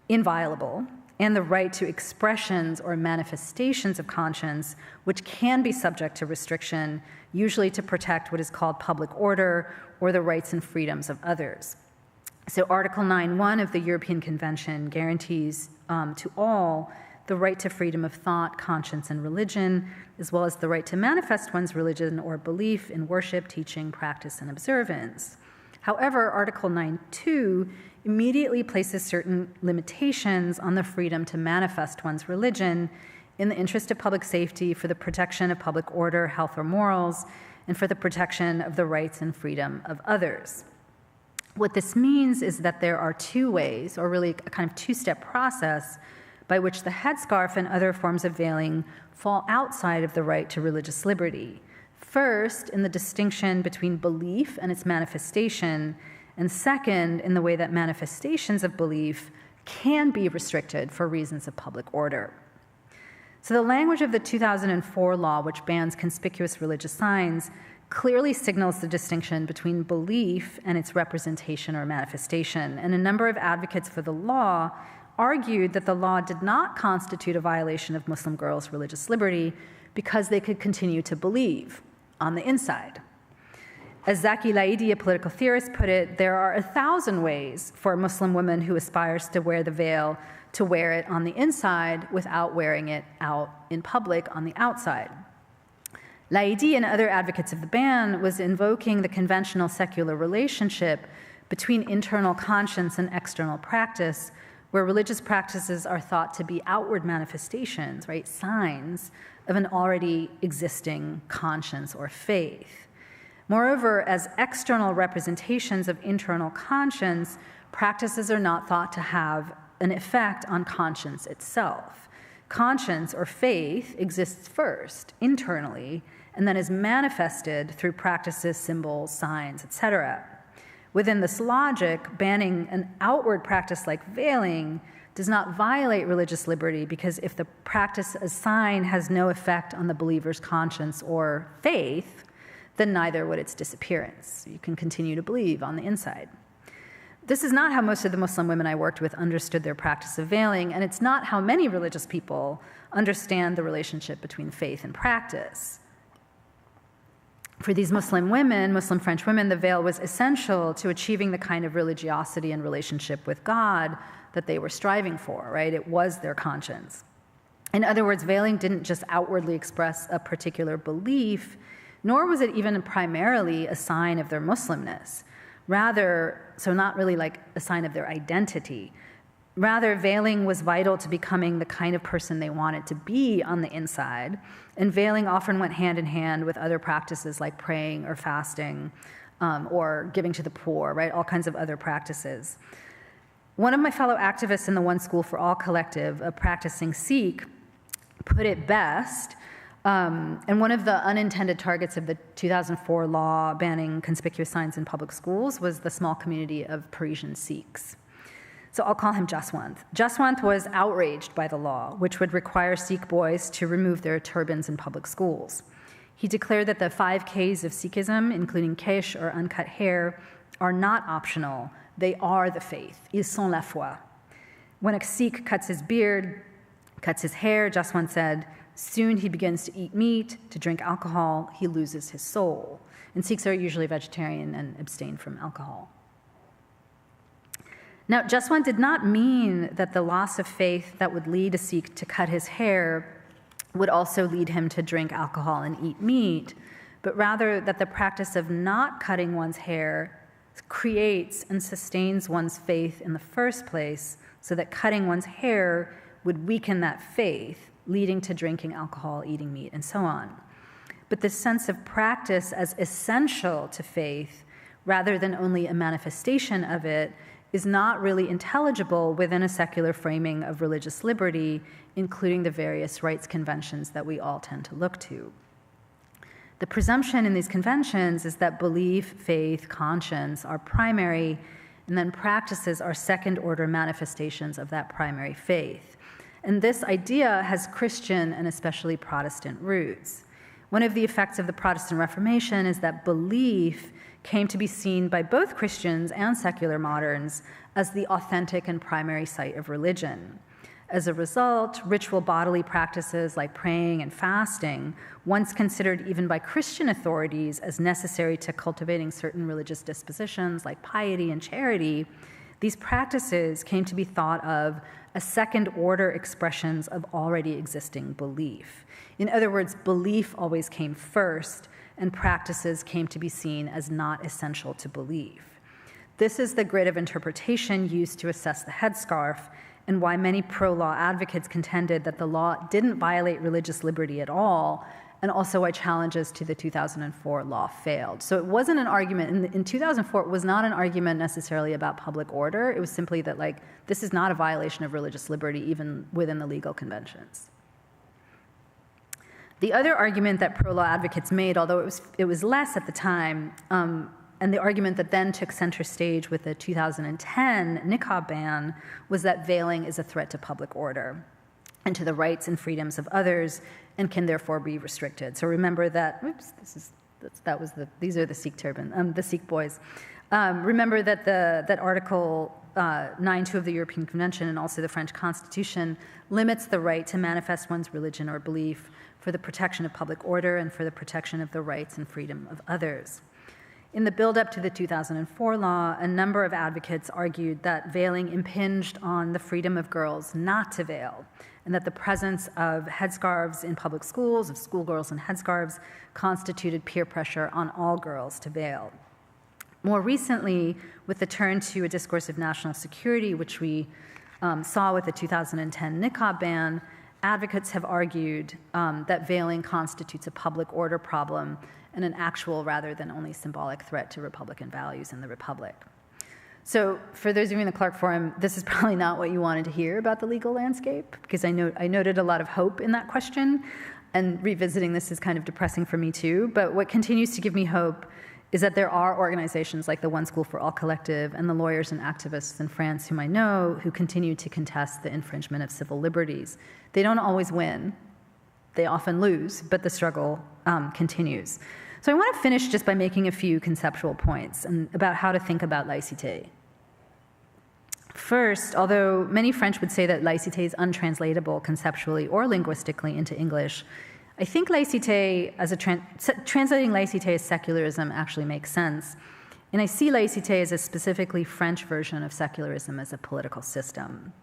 inviolable, and the right to expressions or manifestations of conscience, which can be subject to restriction, usually to protect what is called public order or the rights and freedoms of others. So Article 9.1 of the European Convention guarantees to all the right to freedom of thought, conscience, and religion, as well as the right to manifest one's religion or belief in worship, teaching, practice, and observance. However, Article 9.2 immediately places certain limitations on the freedom to manifest one's religion in the interest of public safety, for the protection of public order, health, or morals, and for the protection of the rights and freedom of others. What this means is that there are two ways, or really a kind of two-step process, by which the headscarf and other forms of veiling fall outside of the right to religious liberty. First, in the distinction between belief and its manifestation, and second, in the way that manifestations of belief can be restricted for reasons of public order. So the language of the 2004 law, which bans conspicuous religious signs, clearly signals the distinction between belief and its representation or manifestation. And a number of advocates for the law argued that the law did not constitute a violation of Muslim girls' religious liberty because they could continue to believe on the inside. As Zaki Laidi, a political theorist, put it, there are 1,000 ways for a Muslim woman who aspires to wear the veil to wear it on the inside without wearing it out in public on the outside. Laidi and other advocates of the ban was invoking the conventional secular relationship between internal conscience and external practice, where religious practices are thought to be outward manifestations, right, signs of an already existing conscience or faith. Moreover, as external representations of internal conscience, practices are not thought to have an effect on conscience itself. Conscience or faith exists first, internally, and then is manifested through practices, symbols, signs, etc. Within this logic, banning an outward practice like veiling does not violate religious liberty, because if the practice as sign has no effect on the believer's conscience or faith, then neither would its disappearance. You can continue to believe on the inside. This is not how most of the Muslim women I worked with understood their practice of veiling, and it's not how many religious people understand the relationship between faith and practice. For these Muslim women, Muslim French women, the veil was essential to achieving the kind of religiosity and relationship with God that they were striving for, right? It was their conscience. In other words, veiling didn't just outwardly express a particular belief, nor was it even primarily a sign of their Muslimness. Rather, so not really like a sign of their identity. Rather, veiling was vital to becoming the kind of person they wanted to be on the inside, and veiling often went hand in hand with other practices like praying or fasting or giving to the poor, right? All kinds of other practices. One of my fellow activists in the One School for All collective, a practicing Sikh, put it best, and one of the unintended targets of the 2004 law banning conspicuous signs in public schools was the small community of Parisian Sikhs. So I'll call him Jaswant. Jaswant was outraged by the law, which would require Sikh boys to remove their turbans in public schools. He declared that the 5 Ks of Sikhism, including kesh or uncut hair, are not optional. They are the faith. Ils sont la foi. When a Sikh cuts his beard, cuts his hair, Jaswant said, soon he begins to eat meat, to drink alcohol, he loses his soul. And Sikhs are usually vegetarian and abstain from alcohol. Now, Jaswant did not mean that the loss of faith that would lead a Sikh to cut his hair would also lead him to drink alcohol and eat meat, but rather that the practice of not cutting one's hair creates and sustains one's faith in the first place, so that cutting one's hair would weaken that faith, leading to drinking alcohol, eating meat, and so on. But this sense of practice as essential to faith, rather than only a manifestation of it, is not really intelligible within a secular framing of religious liberty, including the various rights conventions that we all tend to look to. The presumption in these conventions is that belief, faith, conscience are primary, and then practices are second-order manifestations of that primary faith. And this idea has Christian and especially Protestant roots. One of the effects of the Protestant Reformation is that belief came to be seen by both Christians and secular moderns as the authentic and primary site of religion. As a result, ritual bodily practices like praying and fasting, once considered even by Christian authorities as necessary to cultivating certain religious dispositions like piety and charity, these practices came to be thought of as second-order expressions of already existing belief. In other words, belief always came first, and practices came to be seen as not essential to belief. This is the grid of interpretation used to assess the headscarf, and why many pro-law advocates contended that the law didn't violate religious liberty at all, and also why challenges to the 2004 law failed. So it wasn't an argument, in 2004, it was not an argument necessarily about public order. It was simply that, like, this is not a violation of religious liberty, even within the legal conventions. The other argument that pro-law advocates made, although it was less at the time, and the argument that then took center stage with the 2010 niqab ban, was that veiling is a threat to public order and to the rights and freedoms of others, and can therefore be restricted. So remember that. Oops, these are the Sikh turban, the Sikh boys. Remember that that Article 9.2 of the European Convention and also the French Constitution limits the right to manifest one's religion or belief for the protection of public order and for the protection of the rights and freedom of others. In the build-up to the 2004 law, a number of advocates argued that veiling impinged on the freedom of girls not to veil, and that the presence of headscarves in public schools, of schoolgirls in headscarves, constituted peer pressure on all girls to veil. More recently, with the turn to a discourse of national security, which we saw with the 2010 niqab ban, advocates have argued that veiling constitutes a public order problem and an actual rather than only symbolic threat to Republican values in the Republic. So for those of you in the Clark Forum, this is probably not what you wanted to hear about the legal landscape, because I noted a lot of hope in that question, and revisiting this is kind of depressing for me too. But what continues to give me hope is that there are organizations like the One School for All Collective and the lawyers and activists in France whom I know who continue to contest the infringement of civil liberties. They don't always win. They often lose, but the struggle continues. So I want to finish just by making a few conceptual points about how to think about laïcité. First, although many French would say that laïcité is untranslatable conceptually or linguistically into English, I think laïcité as translating laïcité as secularism actually makes sense. And I see laïcité as a specifically French version of secularism as a political system.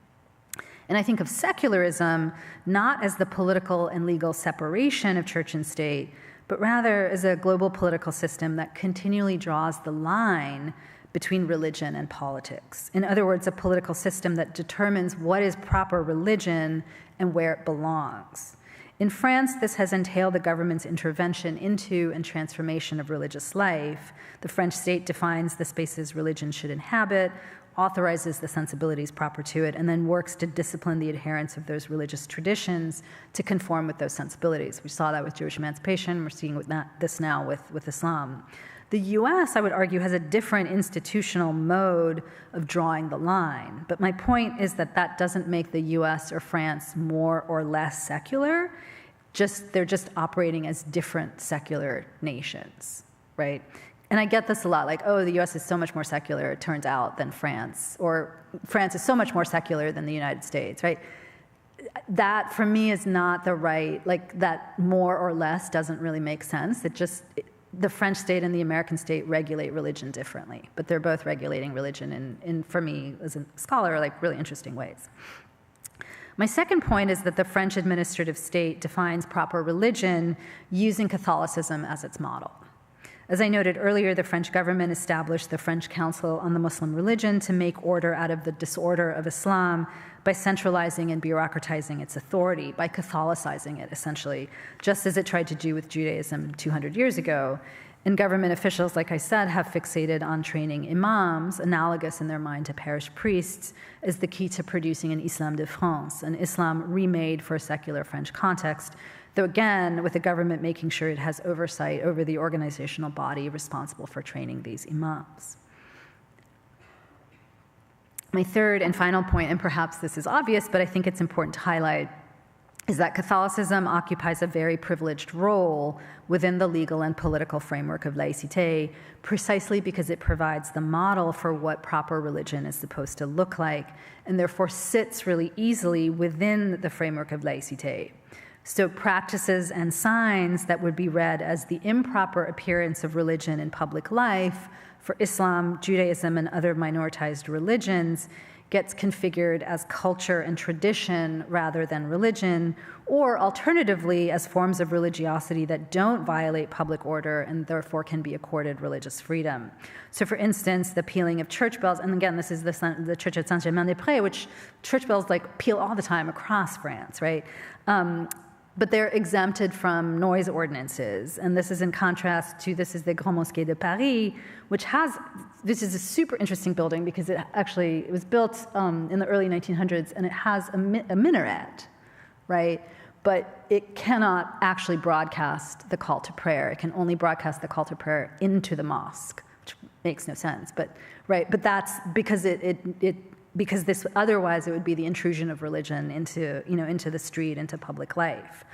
And I think of secularism not as the political and legal separation of church and state, but rather as a global political system that continually draws the line between religion and politics. In other words, a political system that determines what is proper religion and where it belongs. In France, this has entailed the government's intervention into and transformation of religious life. The French state defines the spaces religion should inhabit, authorizes the sensibilities proper to it, and then works to discipline the adherents of those religious traditions to conform with those sensibilities. We saw that with Jewish emancipation. We're seeing this now with Islam. The US, I would argue, has a different institutional mode of drawing the line. But my point is that that doesn't make the US or France more or less secular. They're just operating as different secular nations, right? And I get this a lot, like, oh, the US is so much more secular, it turns out, than France, or France is so much more secular than the United States, right? That, for me, is not the right, like, that more or less doesn't really make sense. The French state and the American state regulate religion differently, but they're both regulating religion in, for me, as a scholar, like, really interesting ways. My second point is that the French administrative state defines proper religion using Catholicism as its model. As I noted earlier, the French government established the French Council on the Muslim Religion to make order out of the disorder of Islam by centralizing and bureaucratizing its authority, by Catholicizing it, essentially, just as it tried to do with Judaism 200 years ago. And government officials, like I said, have fixated on training imams, analogous in their mind to parish priests, as the key to producing an Islam de France, an Islam remade for a secular French context, though again, with the government making sure it has oversight over the organizational body responsible for training these imams. My third and final point, and perhaps this is obvious, but I think it's important to highlight, is that Catholicism occupies a very privileged role within the legal and political framework of laïcité, precisely because it provides the model for what proper religion is supposed to look like, and therefore sits really easily within the framework of laïcité. So practices and signs that would be read as the improper appearance of religion in public life for Islam, Judaism, and other minoritized religions gets configured as culture and tradition rather than religion, or alternatively as forms of religiosity that don't violate public order and therefore can be accorded religious freedom. So for instance, the pealing of church bells, and again, this is the church at Saint-Germain-des-Prés, which church bells like peal all the time across France, right? But they're exempted from noise ordinances. And this is in contrast to, this is the Grand Mosquée de Paris, which has, this is a super interesting building because it was built in the early 1900s, and it has a minaret, right? But it cannot actually broadcast the call to prayer. It can only broadcast the call to prayer into the mosque, which makes no sense, but, right? But that's because because this otherwise it would be the intrusion of religion into the street, into public life.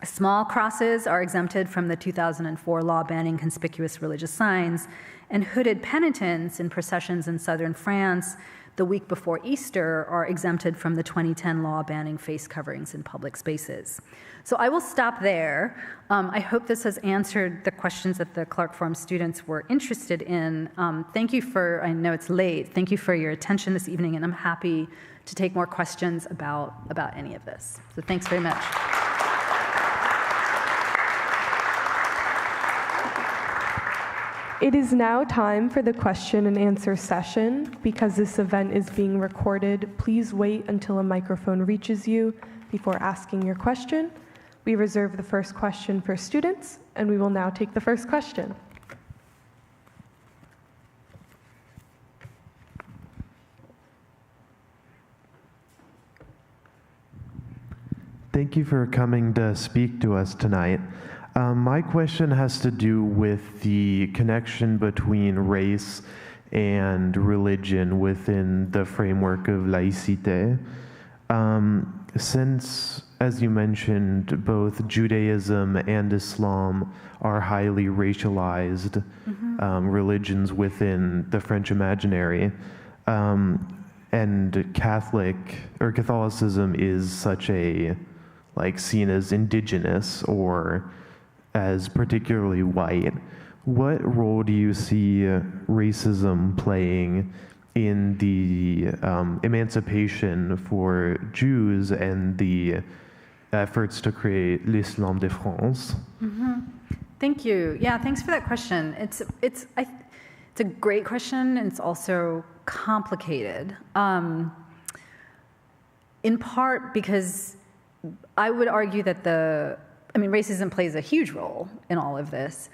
Small crosses are exempted from the 2004 law banning conspicuous religious signs, and hooded penitents in processions in southern France the week before Easter are exempted from the 2010 law banning face coverings in public spaces. So I will stop there. I hope this has answered the questions that the Clark Forum students were interested in. Thank you for, I know it's late, thank you for your attention this evening, and I'm happy to take more questions about any of this. So thanks very much.
It is now time for the question and answer session. Because this event is being recorded, please wait until a microphone reaches you before asking your question. We reserve the first question for students, and we will now take the first question.
Thank you for coming to speak to us tonight. My question has to do with the connection between race and religion within the framework of laïcité. Since, as you mentioned, both Judaism and Islam are highly racialized religions within the French imaginary, and Catholicism is such a, seen as indigenous or as particularly white, what role do you see racism playing in the emancipation for Jews and the efforts to create l'Islam de France?
Thank you. Yeah, thanks for that question. It's a great question, and it's also complicated. In part because I would argue that racism plays a huge role in all of this.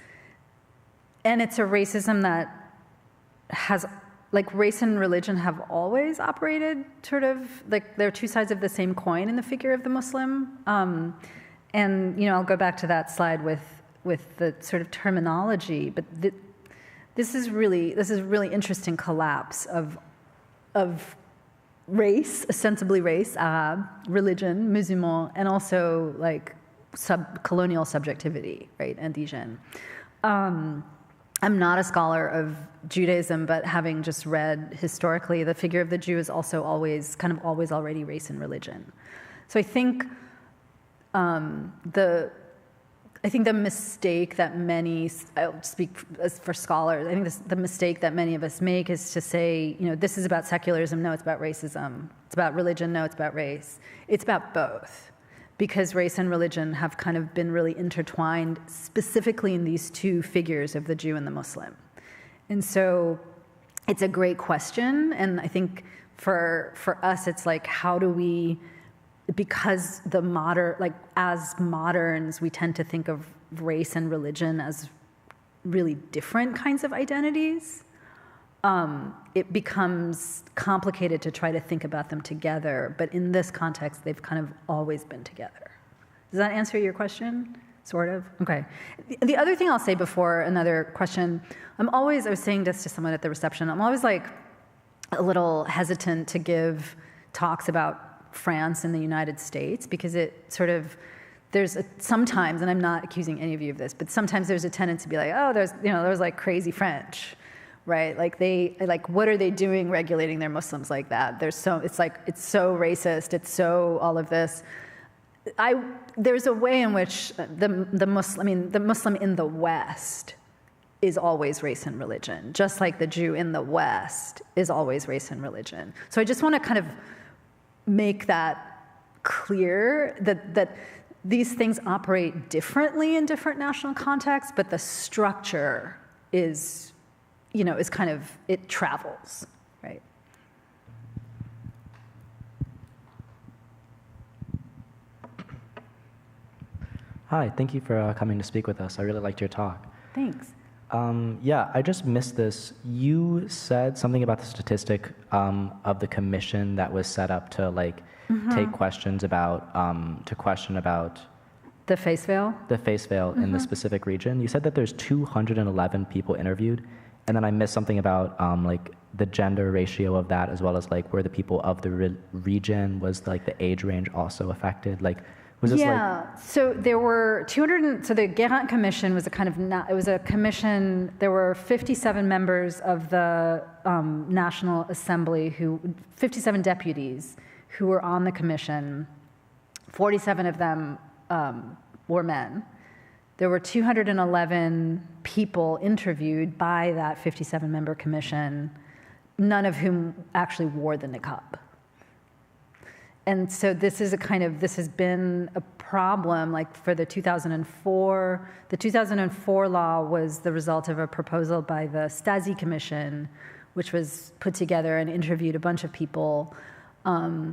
And it's a racism that has, race and religion have always operated they're two sides of the same coin in the figure of the Muslim. And, I'll go back to that slide with the sort of terminology, but this is really interesting collapse of race, ostensibly race, Arab, religion, musulman, and also colonial subjectivity, right, indigène. I'm not a scholar of Judaism, but having just read historically, the figure of the Jew is also always already race and religion. So I think the mistake that many, I'll speak as for scholars, I think the mistake that many of us make is to say, this is about secularism, no, it's about racism. It's about religion, no, it's about race. It's about both, because race and religion have kind of been really intertwined, specifically in these two figures of the Jew and the Muslim. And so it's a great question, and I think for us, it's how do we, because as moderns, we tend to think of race and religion as really different kinds of identities. It becomes complicated to try to think about them together, but in this context, they've kind of always been together. Does that answer your question? Sort of? Okay. The other thing I'll say before another question, I was saying this to someone at the reception, I'm always like a little hesitant to give talks about France and the United States because it sort of, sometimes, and I'm not accusing any of you of this, but sometimes there's a tendency to be like, oh, there's like crazy French, right? Like what are they doing regulating their Muslims like that? It's so racist, it's so all of this. There's a way in which the Muslim in the West is always race and religion, just like the Jew in the West is always race and religion. So I just want to kind of make that clear that these things operate differently in different national contexts, but the structure is kind of, it travels, right?
Hi, thank you for coming to speak with us. I really liked your talk.
Thanks.
Yeah, I just missed this. You said something about the statistic of the commission that was set up to take questions about, to question about
the face veil?
The face veil in the specific region. You said that there's 211 people interviewed, and then I missed something about the gender ratio of that, as well as were the people of the region, was the age range also affected? Was this
so there were 200, so the Guérin Commission was it was a commission, there were 57 members of the National Assembly 57 deputies who were on the commission, 47 of them were men. There were 211 people interviewed by that 57-member commission, none of whom actually wore the niqab. And so this has been a problem, for the 2004 law was the result of a proposal by the Stasi Commission, which was put together and interviewed a bunch of people. I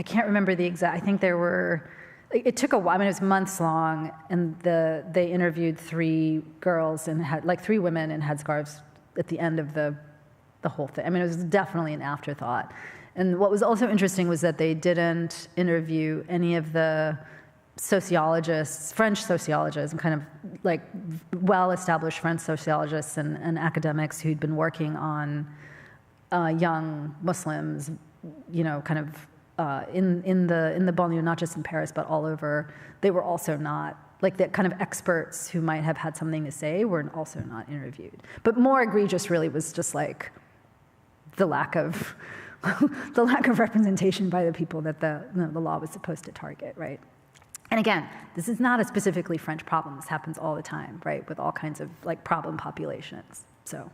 can't remember the exact, I think there were, it took a while, it was months long, and they interviewed 3 girls and had, 3 women and had scarves at the end of the whole thing. It was definitely an afterthought. And what was also interesting was that they didn't interview any of the sociologists, French sociologists, and kind of well-established French sociologists and academics who'd been working on young Muslims, kind of in the banlieue, not just in Paris, but all over. They were also not, the kind of experts who might have had something to say were also not interviewed. But more egregious really was just the lack of representation by the people that the law was supposed to target, right? And again, this is not a specifically French problem. This happens all the time, right, with all kinds of problem populations. So.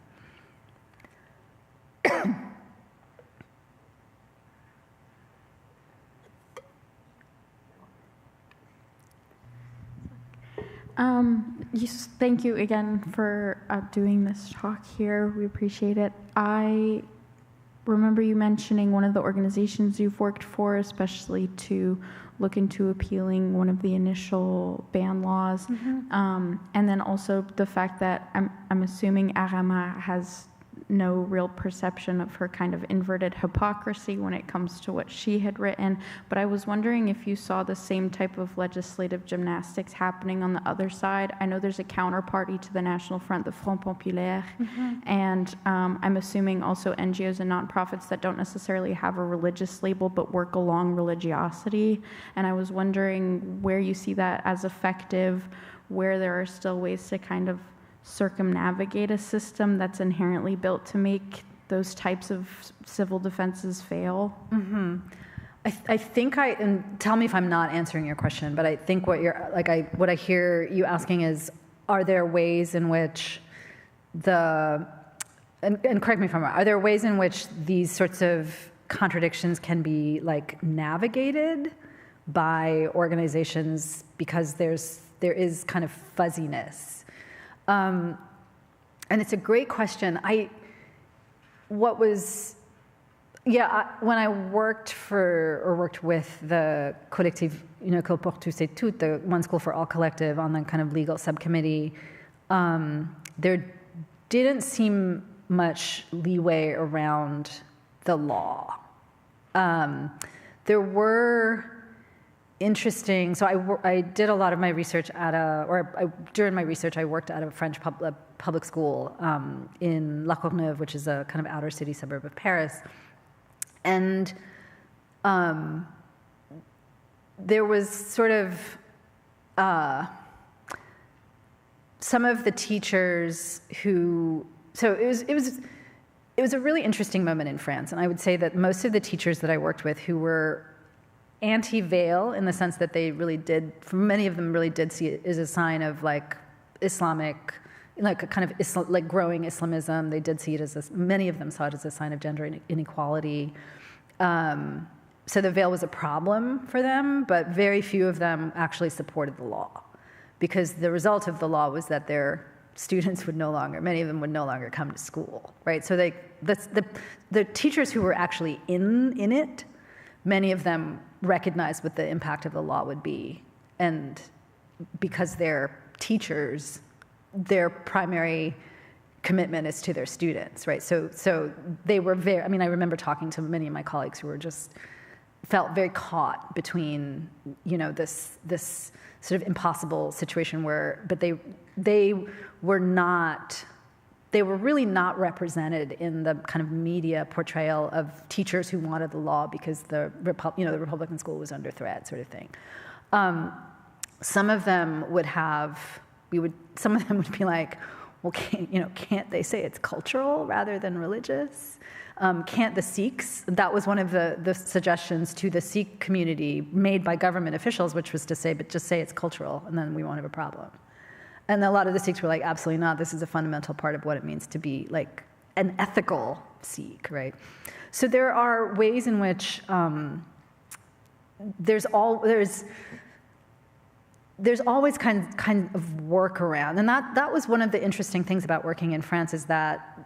Thank you again for doing this talk here. We appreciate it. I remember you mentioning one of the organizations you've worked for, especially to look into appealing one of the initial ban laws, and then also the fact that I'm assuming Arama has no real perception of her kind of inverted hypocrisy when it comes to what she had written. But I was wondering if you saw the same type of legislative gymnastics happening on the other side. I know there's a counterparty to the National Front, the Front Populaire, and I'm assuming also NGOs and nonprofits that don't necessarily have a religious label but work along religiosity. And I was wondering where you see that as effective, where there are still ways to kind of circumnavigate a system that's inherently built to make those types of civil defenses fail?
I think and tell me if I'm not answering your question, but I think what I hear you asking is, are there ways in which and correct me if I'm wrong, are there ways in which these sorts of contradictions can be navigated by organizations because there is kind of fuzziness? And it's a great question. When I worked with the Collectif Une École pour tous et toutes, the One School for All collective on the kind of legal subcommittee, there didn't seem much leeway around the law. There were interesting. So I did a lot of my research during my research, I worked at a French public school in La Courneuve, which is a kind of outer city suburb of Paris. And there was sort of some of the teachers who, so it was a really interesting moment in France. And I would say that most of the teachers that I worked with who were anti-veil, in the sense that they really did, many of them really did see it as a sign of like Islamic, like a kind of like growing Islamism. They did see it as many of them saw it as a sign of gender inequality. So the veil was a problem for them, but very few of them actually supported the law, because the result of the law was that their students would no longer, many of them would no longer come to school, right? So the teachers who were actually in it, many of them recognized what the impact of the law would be. And because they're teachers, their primary commitment is to their students, right? So they were very, I mean, I remember talking to many of my colleagues who were just, felt very caught between, you know, this sort of impossible situation where, but they were really not represented in the kind of media portrayal of teachers who wanted the law because the Republican school was under threat, sort of thing. Some of them would be like, well, can't they say it's cultural rather than religious? Can't the Sikhs, that was one of the suggestions to the Sikh community made by government officials, which was to say, but just say it's cultural and then we won't have a problem. And a lot of the Sikhs were like, absolutely not, this is a fundamental part of what it means to be like an ethical Sikh, right? So there are ways in which there's always kind of workaround. And that was one of the interesting things about working in France, is that,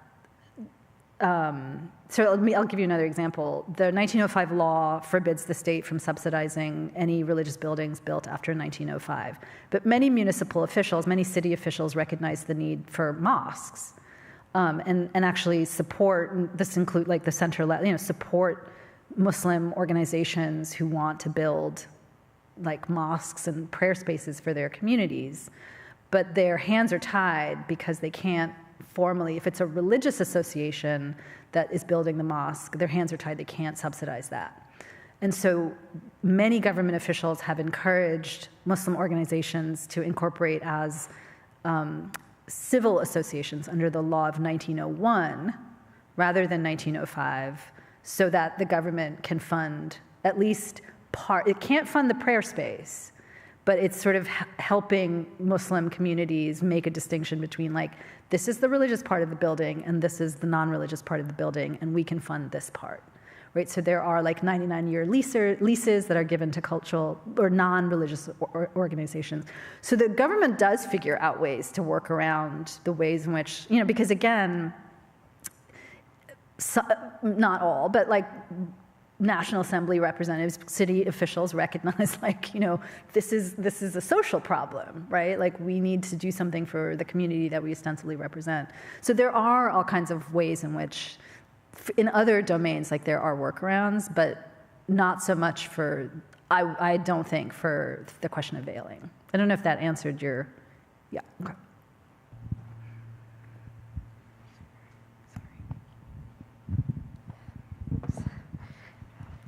so I'll give you another example. The 1905 law forbids the state from subsidizing any religious buildings built after 1905. But many municipal officials, many city officials recognize the need for mosques, and actually support, this include like the center, support Muslim organizations who want to build like mosques and prayer spaces for their communities. But their hands are tied because they can't formally, if it's a religious association that is building the mosque, their hands are tied, they can't subsidize that. And so many government officials have encouraged Muslim organizations to incorporate as civil associations under the law of 1901 rather than 1905, so that the government can fund at least part. It can't fund the prayer space, but it's sort of helping Muslim communities make a distinction between like, this is the religious part of the building and this is the non-religious part of the building, and we can fund this part, right? So there are like 99-year leases that are given to cultural or non-religious organizations. So the government does figure out ways to work around the ways in which, because again, not all, but like National Assembly representatives, city officials recognize, like, this is a social problem, right? Like, we need to do something for the community that we ostensibly represent. So there are all kinds of ways in which, in other domains, like there are workarounds, but not so much for, I don't think, for the question of veiling. I don't know if that answered your, yeah, okay.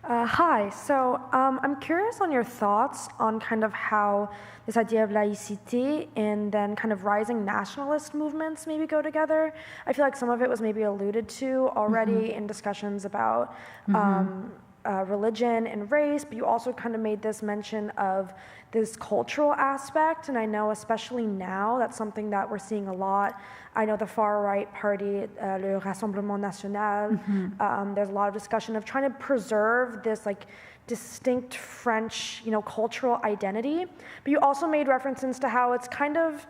Hi, so I'm curious on your thoughts on kind of how this idea of laïcité and then kind of rising nationalist movements maybe go together. I feel like some of it was maybe alluded to already in discussions about religion and race, but you also kind of made this mention of this cultural aspect, and I know especially now that's something that we're seeing a lot. I know the far-right party, Le Rassemblement National, there's a lot of discussion of trying to preserve this like distinct French, cultural identity, but you also made references to how it's kind of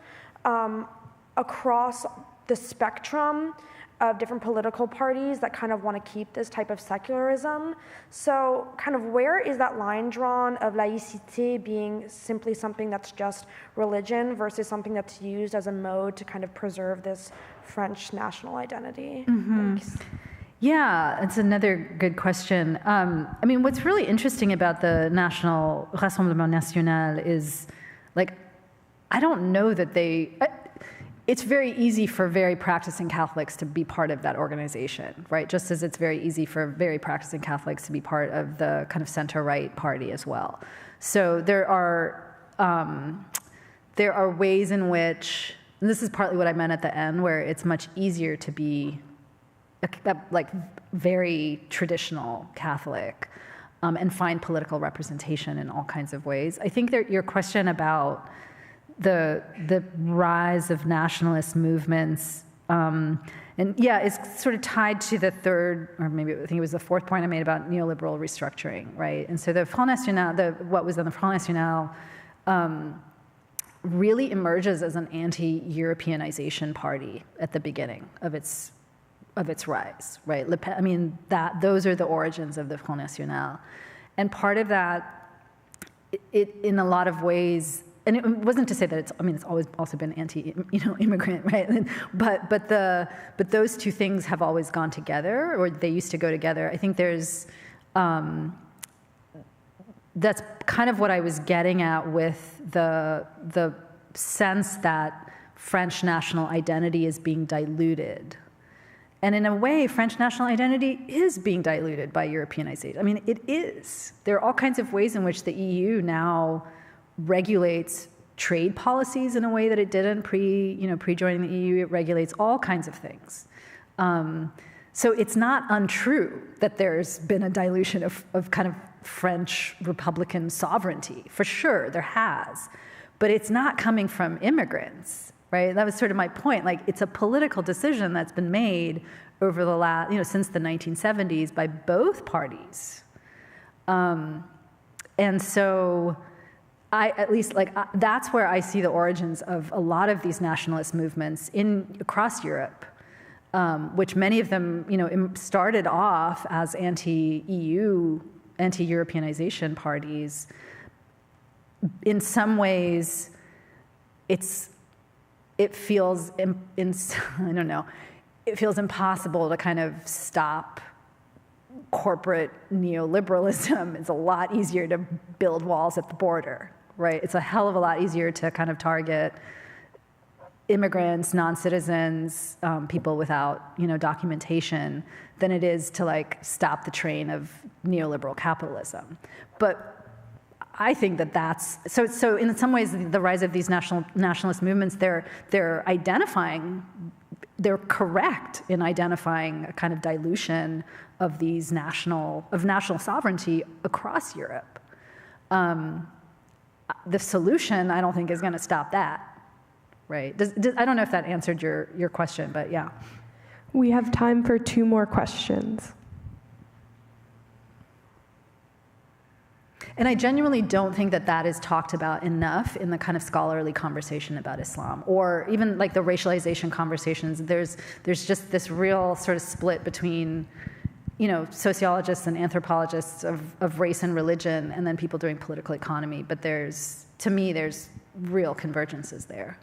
across the spectrum of different political parties that kind of want to keep this type of secularism. So kind of where is that line drawn of laïcité being simply something that's just religion versus something that's used as a mode to kind of preserve this French national identity? Thanks.
Yeah, it's another good question. I mean, what's really interesting about the National Rassemblement National is, like, I don't know that it's very easy for very practicing Catholics to be part of that organization, right? Just as it's very easy for very practicing Catholics to be part of the kind of center-right party as well. So there are ways in which, and this is partly what I meant at the end, where it's much easier to be like very traditional Catholic and find political representation in all kinds of ways. I think that your question about the rise of nationalist movements, and yeah, it's sort of tied to the third, or maybe I think it was the fourth point I made about neoliberal restructuring, right? And so the Front National, what was then the Front National, really emerges as an anti-Europeanization party at the beginning of its rise, right? I mean, those are the origins of the Front National. And part of that, it in a lot of ways, and it wasn't to say that it's always also been anti-immigrant, right? But those two things have always gone together, or they used to go together. I think there's, that's kind of what I was getting at with the sense that French national identity is being diluted. And in a way, French national identity is being diluted by Europeanization. I mean, it is. There are all kinds of ways in which the EU now regulates trade policies in a way that it didn't pre-joining the EU. It regulates all kinds of things. So it's not untrue that there's been a dilution of kind of French Republican sovereignty. For sure, there has. But it's not coming from immigrants. Right? That was sort of my point. Like, it's a political decision that's been made over the last, since the 1970s by both parties. And so that's where I see the origins of a lot of these nationalist movements across Europe, which many of them, started off as anti-EU, anti-Europeanization parties. In some ways, it feels, it feels impossible to kind of stop corporate neoliberalism. It's a lot easier to build walls at the border, right? It's a hell of a lot easier to kind of target immigrants, non-citizens, people without, documentation than it is to like stop the train of neoliberal capitalism. But I think that's so. In some ways, the rise of these nationalist movements, they're identifying, they're correct in identifying a kind of dilution of these national sovereignty across Europe. The solution, I don't think, is going to stop that, right? I don't know if that answered your question, but yeah.
We have time for 2 more questions.
And I genuinely don't think that is talked about enough in the kind of scholarly conversation about Islam, or even like the racialization conversations. There's just this real sort of split between, sociologists and anthropologists of race and religion, and then people doing political economy. But to me, there's real convergences there.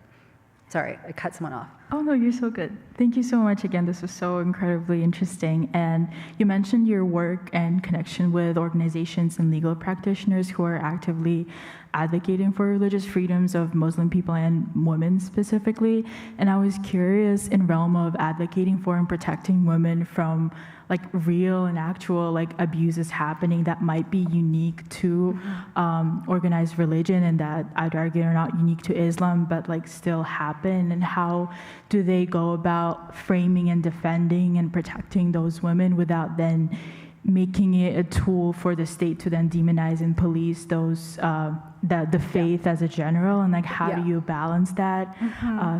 Sorry, I cut someone off.
Oh, no, you're so good. Thank you so much again. This was so incredibly interesting. And you mentioned your work and connection with organizations and legal practitioners who are actively advocating for religious freedoms of Muslim people and women specifically. And I was curious, in realm of advocating for and protecting women from like real and actual like abuses happening that might be unique to organized religion, and that I'd argue are not unique to Islam, but like still happen, and how do they go about framing and defending and protecting those women without then making it a tool for the state to then demonize and police those the faith as a general, and like how do you balance that?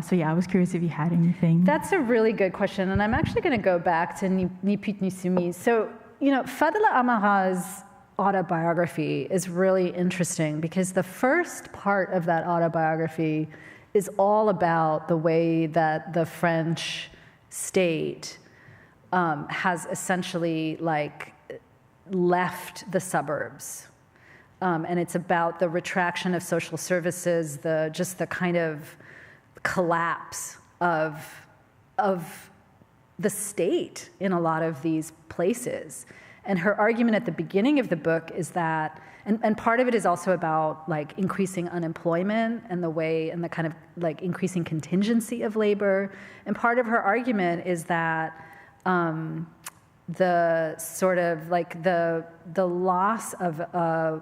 So I was curious if you had anything.
That's a really good question, and I'm actually going to go back to Ni Pute Ni Soumise. So Fadela Amara's autobiography is really interesting because the first part of that autobiography is all about the way that the French state has essentially like left the suburbs. And it's about the retraction of social services, the kind of collapse of the state in a lot of these places. And her argument at the beginning of the book is that, and part of it is also about like increasing unemployment and the kind of like increasing contingency of labor. And part of her argument is that the sort of like the loss of a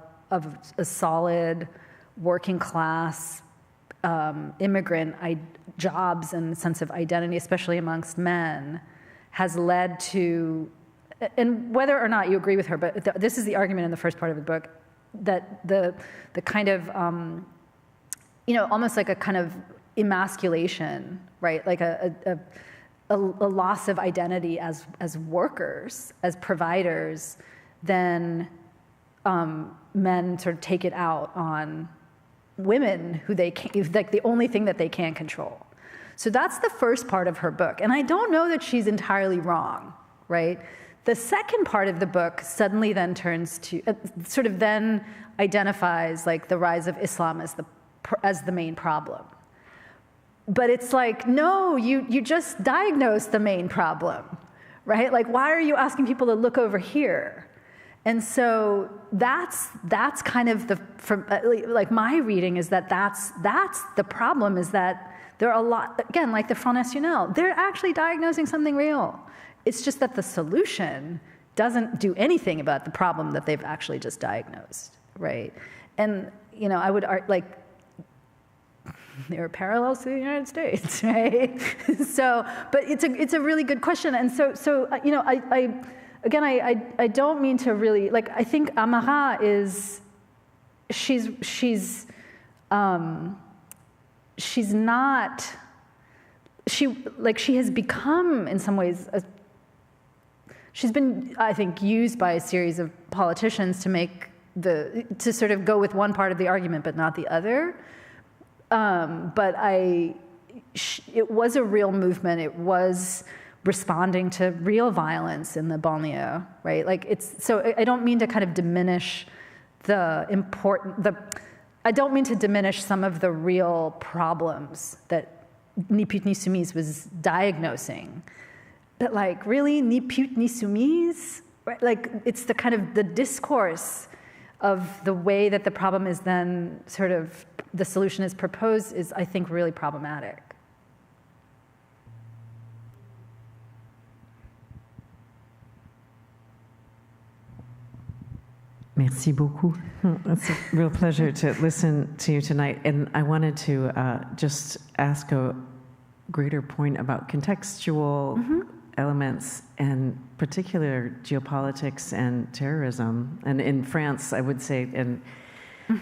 solid working class immigrant jobs and sense of identity, especially amongst men, has led to, and whether or not you agree with her, but this is the argument in the first part of the book, that the kind of, almost like a kind of emasculation, right? Like a loss of identity as workers, as providers, then men sort of take it out on women who they can't, like the only thing that they can't control. So that's the first part of her book. And I don't know that she's entirely wrong, right? The second part of the book suddenly then turns to, sort of then identifies like the rise of Islam as the main problem. But it's like, no, you just diagnosed the main problem, right? Like, why are you asking people to look over here? And so that's kind of like my reading is that's the problem, is that there are a lot, again, like the Front National, they're actually diagnosing something real. It's just that the solution doesn't do anything about the problem that they've actually just diagnosed, right? And, I would like, there are parallels to the United States, right? So, but it's a really good question. And so I don't mean to really, like, I think Amara is, she's not, she has become in some ways, she's been, I think, used by a series of politicians to sort of go with one part of the argument but not the other. But it was a real movement. It was responding to real violence in the banlieue, right? Like so I don't mean to kind of diminish I don't mean to diminish some of the real problems that Ni Pute Ni Soumise was diagnosing. But like, really, Ni Pute Ni Soumise? Right? Like, it's the kind of the discourse of the way that the problem is then sort of, the solution is proposed is, I think, really problematic.
Merci beaucoup. It's a real pleasure to listen to you tonight. And I wanted to just ask a greater point about contextual elements, and particular geopolitics and terrorism. And in France, I would say, and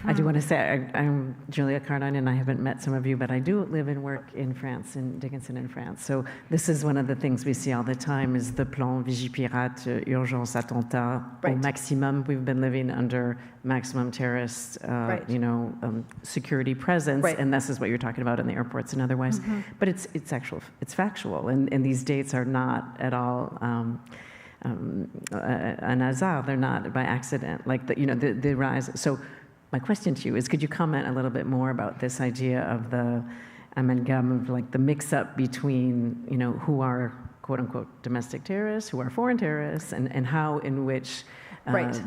I do want to say, I'm Julia Carlisle, and I haven't met some of you, but I do live and work in France, in Dickinson in France. So this is one of the things we see all the time, is the plan Vigipirate, urgence attentat, au maximum. We've been living under maximum terrorist, security presence, and this is what you're talking about in the airports and otherwise. But it's factual, and these dates are not at all an hazard. They're not by accident. Like the rise. So my question to you is, could you comment a little bit more about this idea of the amalgam of like the mix-up between, who are quote-unquote domestic terrorists, who are foreign terrorists, and how in which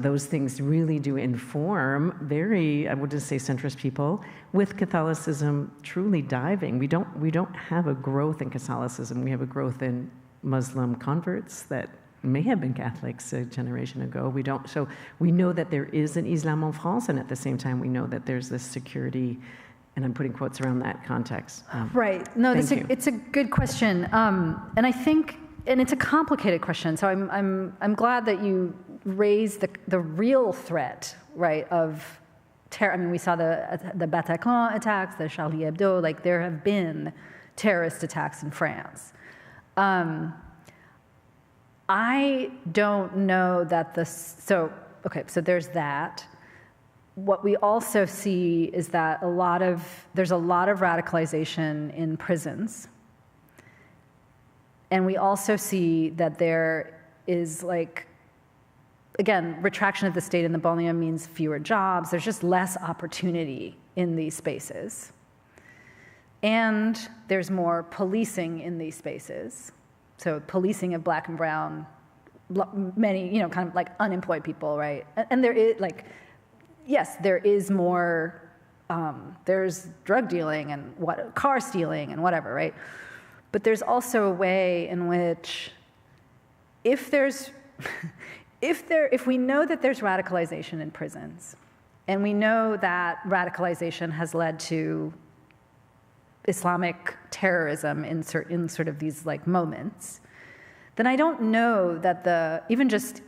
those things really do inform very, I would just say, centrist people, with Catholicism truly diving. We don't have a growth in Catholicism. We have a growth in Muslim converts that may have been Catholics a generation ago. We don't. So we know that there is an Islam en France, and at the same time, we know that there's this security, and I'm putting quotes around that context.
Right. No, it's a good question, and I think, and it's a complicated question. So I'm glad that you raised the real threat, right, of terror. I mean, we saw the Bataclan attacks, the Charlie Hebdo. Like, there have been terrorist attacks in France. I don't know that so there's that. What we also see is that there's a lot of radicalization in prisons. And we also see that there is, like, again, retraction of the state in the banlieue means fewer jobs. There's just less opportunity in these spaces. And there's more policing in these spaces. So policing of black and brown, many, kind of like unemployed people, right? And there is yes, there is more, there's drug dealing and car stealing and whatever, right? But there's also a way in which if we know that there's radicalization in prisons, and we know that radicalization has led to Islamic terrorism in sort of these moments, then I don't know that even just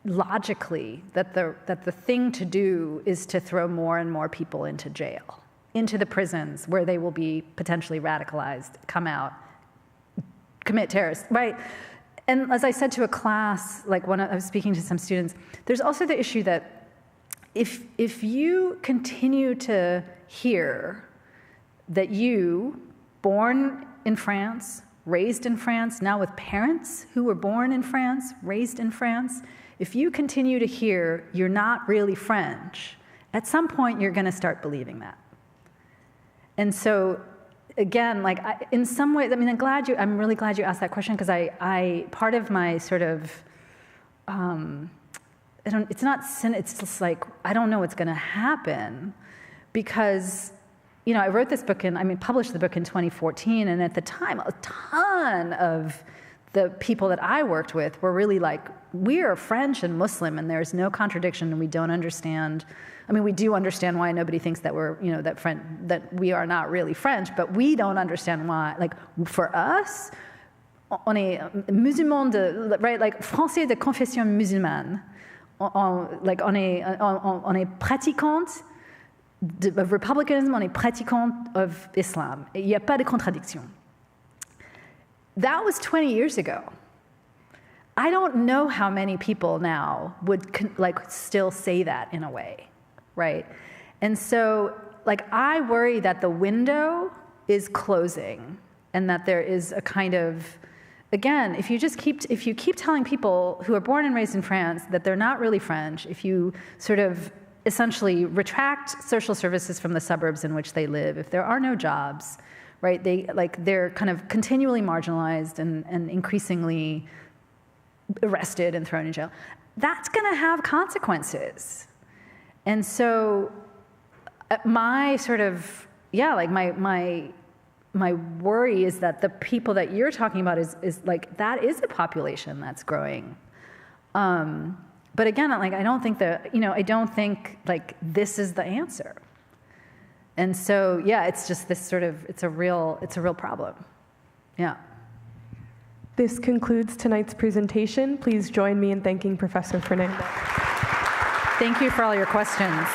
logically, that the thing to do is to throw more and more people into jail, into the prisons where they will be potentially radicalized, come out, commit terrorists, right? And as I said to a class, when I was speaking to some students, there's also the issue that if you continue to hear that you, born in France, raised in France, now with parents who were born in France, raised in France, if you continue to hear you're not really French, at some point you're going to start believing that. And so, again, in some ways, I'm really glad you asked that question, because part of my sort of, it's just I don't know what's going to happen, because, I wrote this book published the book in 2014, and at the time, a ton of the people that I worked with were really we're French and Muslim, and there's no contradiction, and we don't understand. We do understand why nobody thinks that we're, that we are not really French, but we don't understand why. For us, on est musulman français de confession musulmane. On est pratiquante of republicanism, on est pratiquante of Islam. Il n'y a pas de contradiction. That was 20 years ago. I don't know how many people now would still say that in a way, right? And so I worry that the window is closing, and that there is a kind of, again, if you keep telling people who are born and raised in France that they're not really French, if you sort of essentially retract social services from the suburbs in which they live, if there are no jobs, right? They're kind of continually marginalized and increasingly arrested and thrown in jail. That's going to have consequences. And so my sort of, my worry is that the people that you're talking about is that is a population that's growing. But again, I don't think this is the answer. And so, it's just this sort of, it's a real problem. Yeah.
This concludes tonight's presentation. Please join me in thanking Professor Fernando.
Thank you for all your questions.